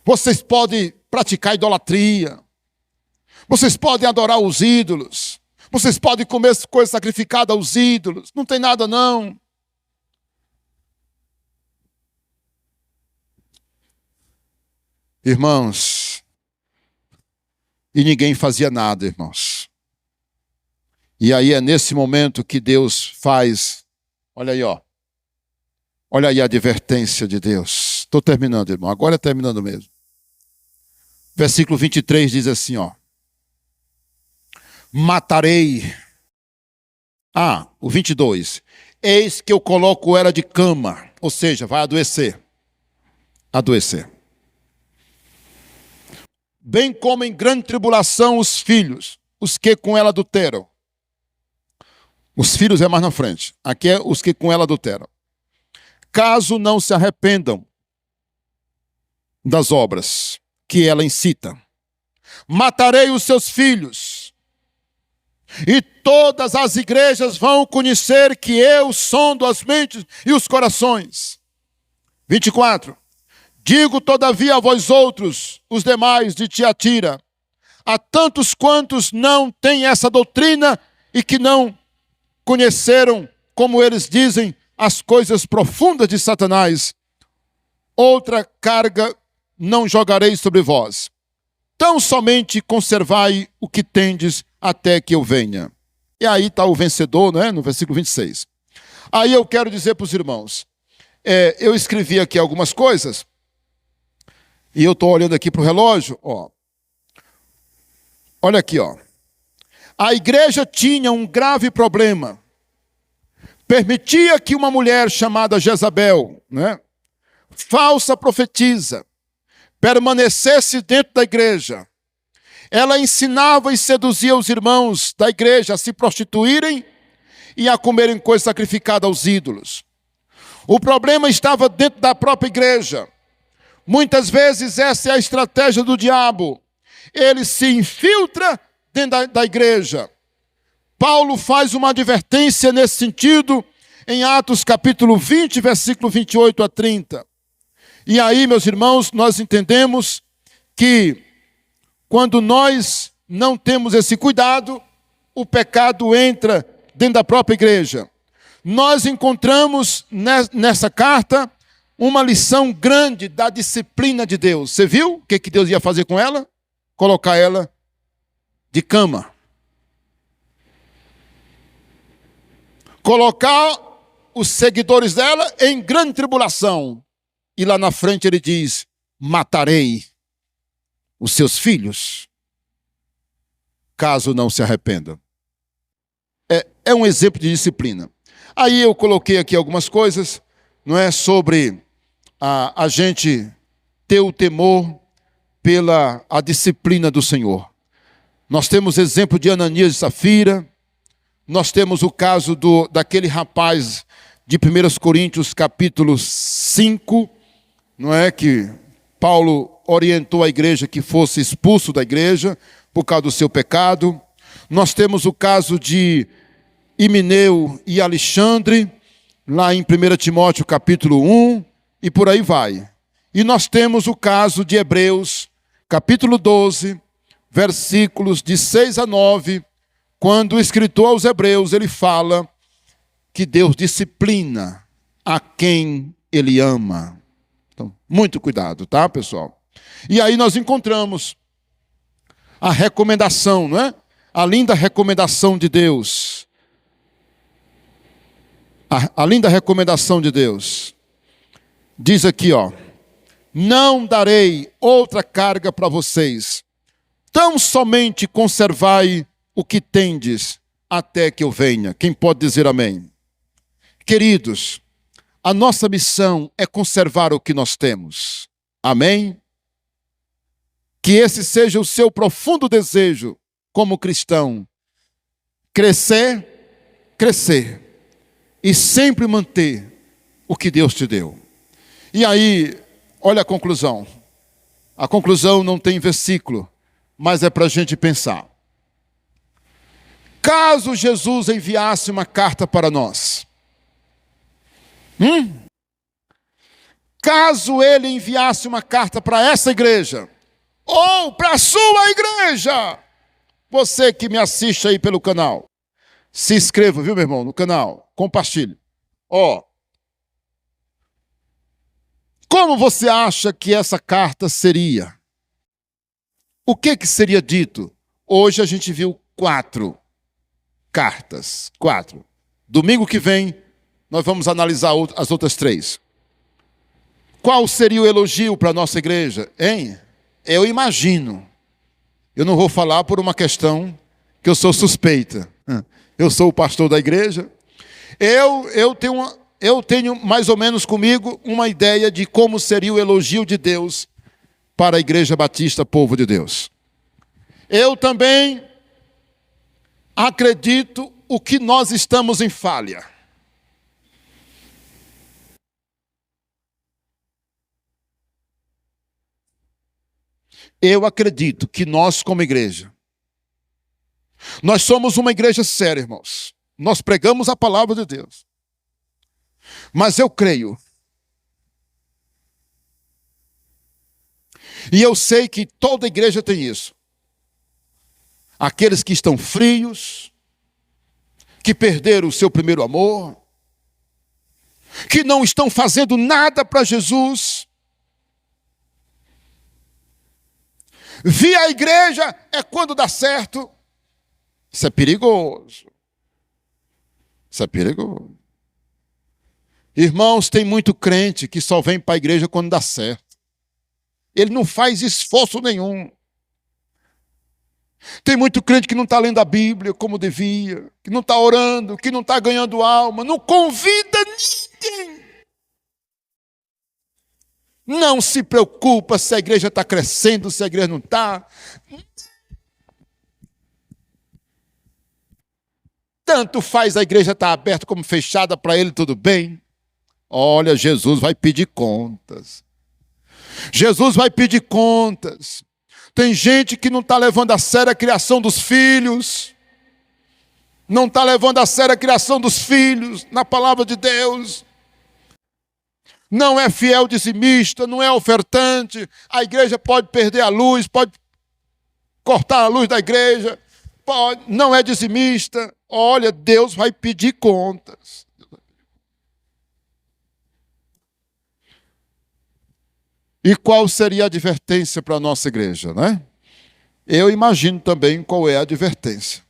Vocês podem praticar idolatria. Vocês podem adorar os ídolos. Vocês podem comer coisas sacrificadas aos ídolos. Não tem nada não. Irmãos, e ninguém fazia nada, irmãos. E aí é nesse momento que Deus faz, olha aí, olha aí a advertência de Deus. Estou terminando, irmão, agora é terminando mesmo. Versículo 23 diz assim, matarei. O 22. Eis que eu coloco ela de cama, ou seja, vai adoecer. Bem como em grande tribulação os filhos, os que com ela adulteram. Os filhos é mais na frente. Aqui é os que com ela adulteram. Caso não se arrependam das obras que ela incita. Matarei os seus filhos. E todas as igrejas vão conhecer que eu sondo as mentes e os corações. 24. Digo, todavia, a vós outros, os demais de Tiatira, a tantos quantos não têm essa doutrina e que não conheceram, como eles dizem, as coisas profundas de Satanás, outra carga não jogarei sobre vós. Tão somente conservai o que tendes até que eu venha. E aí está o vencedor, né? No versículo 26. Aí eu quero dizer para os irmãos, eu escrevi aqui algumas coisas, e eu estou olhando aqui para o relógio, olha aqui, A igreja tinha um grave problema. Permitia que uma mulher chamada Jezabel, né, falsa profetisa, permanecesse dentro da igreja. Ela ensinava e seduzia os irmãos da igreja a se prostituírem e a comerem coisas sacrificadas aos ídolos. O problema estava dentro da própria igreja. Muitas vezes essa é a estratégia do diabo. Ele se infiltra dentro da igreja. Paulo faz uma advertência nesse sentido em Atos capítulo 20, versículo 28 a 30. E aí, meus irmãos, nós entendemos que quando nós não temos esse cuidado, o pecado entra dentro da própria igreja. Nós encontramos nessa carta uma lição grande da disciplina de Deus. Você viu o que Deus ia fazer com ela? Colocar ela de cama. Colocar os seguidores dela em grande tribulação. E lá na frente ele diz: matarei os seus filhos, caso não se arrependam. É um exemplo de disciplina. Aí eu coloquei aqui algumas coisas, não é, sobre a gente ter o temor pela a disciplina do Senhor. Nós temos exemplo de Ananias e Safira. Nós temos o caso daquele rapaz de 1 Coríntios capítulo 5, não é, que Paulo orientou a igreja que fosse expulso da igreja por causa do seu pecado. Nós temos o caso de Himeneu e Alexandre, lá em 1 Timóteo capítulo 1, e por aí vai. E nós temos o caso de Hebreus capítulo 12, versículos de 6 a 9, quando o escritor aos Hebreus, ele fala que Deus disciplina a quem Ele ama. Então, muito cuidado, tá, pessoal? E aí nós encontramos a recomendação, não é? A linda recomendação de Deus. A linda recomendação de Deus. Diz aqui, ó: não darei outra carga para vocês, tão somente conservai o que tendes até que eu venha. Quem pode dizer amém? Queridos, a nossa missão é conservar o que nós temos. Amém? Que esse seja o seu profundo desejo como cristão. Crescer e sempre manter o que Deus te deu. E aí, olha a conclusão. A conclusão não tem versículo, mas é para a gente pensar. Caso Jesus enviasse uma carta para nós, caso ele enviasse uma carta para essa igreja, ou para a sua igreja, você que me assiste aí pelo canal, se inscreva, viu, meu irmão, no canal, compartilhe. Ó, como você acha que essa carta seria? O que seria dito? Hoje a gente viu 4 cartas. 4. Domingo que vem, nós vamos analisar as outras 3. Qual seria o elogio para a nossa igreja? Hein? Eu imagino. Eu não vou falar por uma questão que eu sou suspeita. Eu sou o pastor da igreja. Eu tenho mais ou menos comigo uma ideia de como seria o elogio de Deus para a Igreja Batista Povo de Deus. Eu também acredito o que nós estamos em falha. Eu acredito que nós, como igreja, nós somos uma igreja séria, irmãos. Nós pregamos a palavra de Deus. Mas eu creio, e eu sei que toda igreja tem isso. Aqueles que estão frios, que perderam o seu primeiro amor, que não estão fazendo nada para Jesus. Vir à igreja é quando dá certo. Isso é perigoso. Isso é perigoso. Irmãos, tem muito crente que só vem para a igreja quando dá certo. Ele não faz esforço nenhum. Tem muito crente que não está lendo a Bíblia como devia, que não está orando, que não está ganhando alma, não convida ninguém. Não se preocupa se a igreja está crescendo, se a igreja não está. Tanto faz a igreja estar aberta como fechada, para ele tudo bem. Olha, Jesus vai pedir contas. Jesus vai pedir contas. Tem gente que não está levando a sério a criação dos filhos. Não está levando a sério a criação dos filhos na palavra de Deus. Não é fiel dizimista, não é ofertante. A igreja pode perder a luz, pode cortar a luz da igreja. Pode, não é dizimista. Olha, Deus vai pedir contas. E qual seria a advertência para a nossa igreja, né? Eu imagino também qual é a advertência.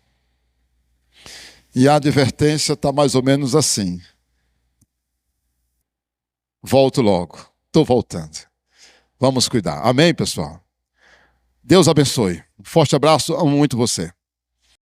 E a advertência está mais ou menos assim. Volto logo. Estou voltando. Vamos cuidar. Amém, pessoal? Deus abençoe. Um forte abraço. Amo muito você.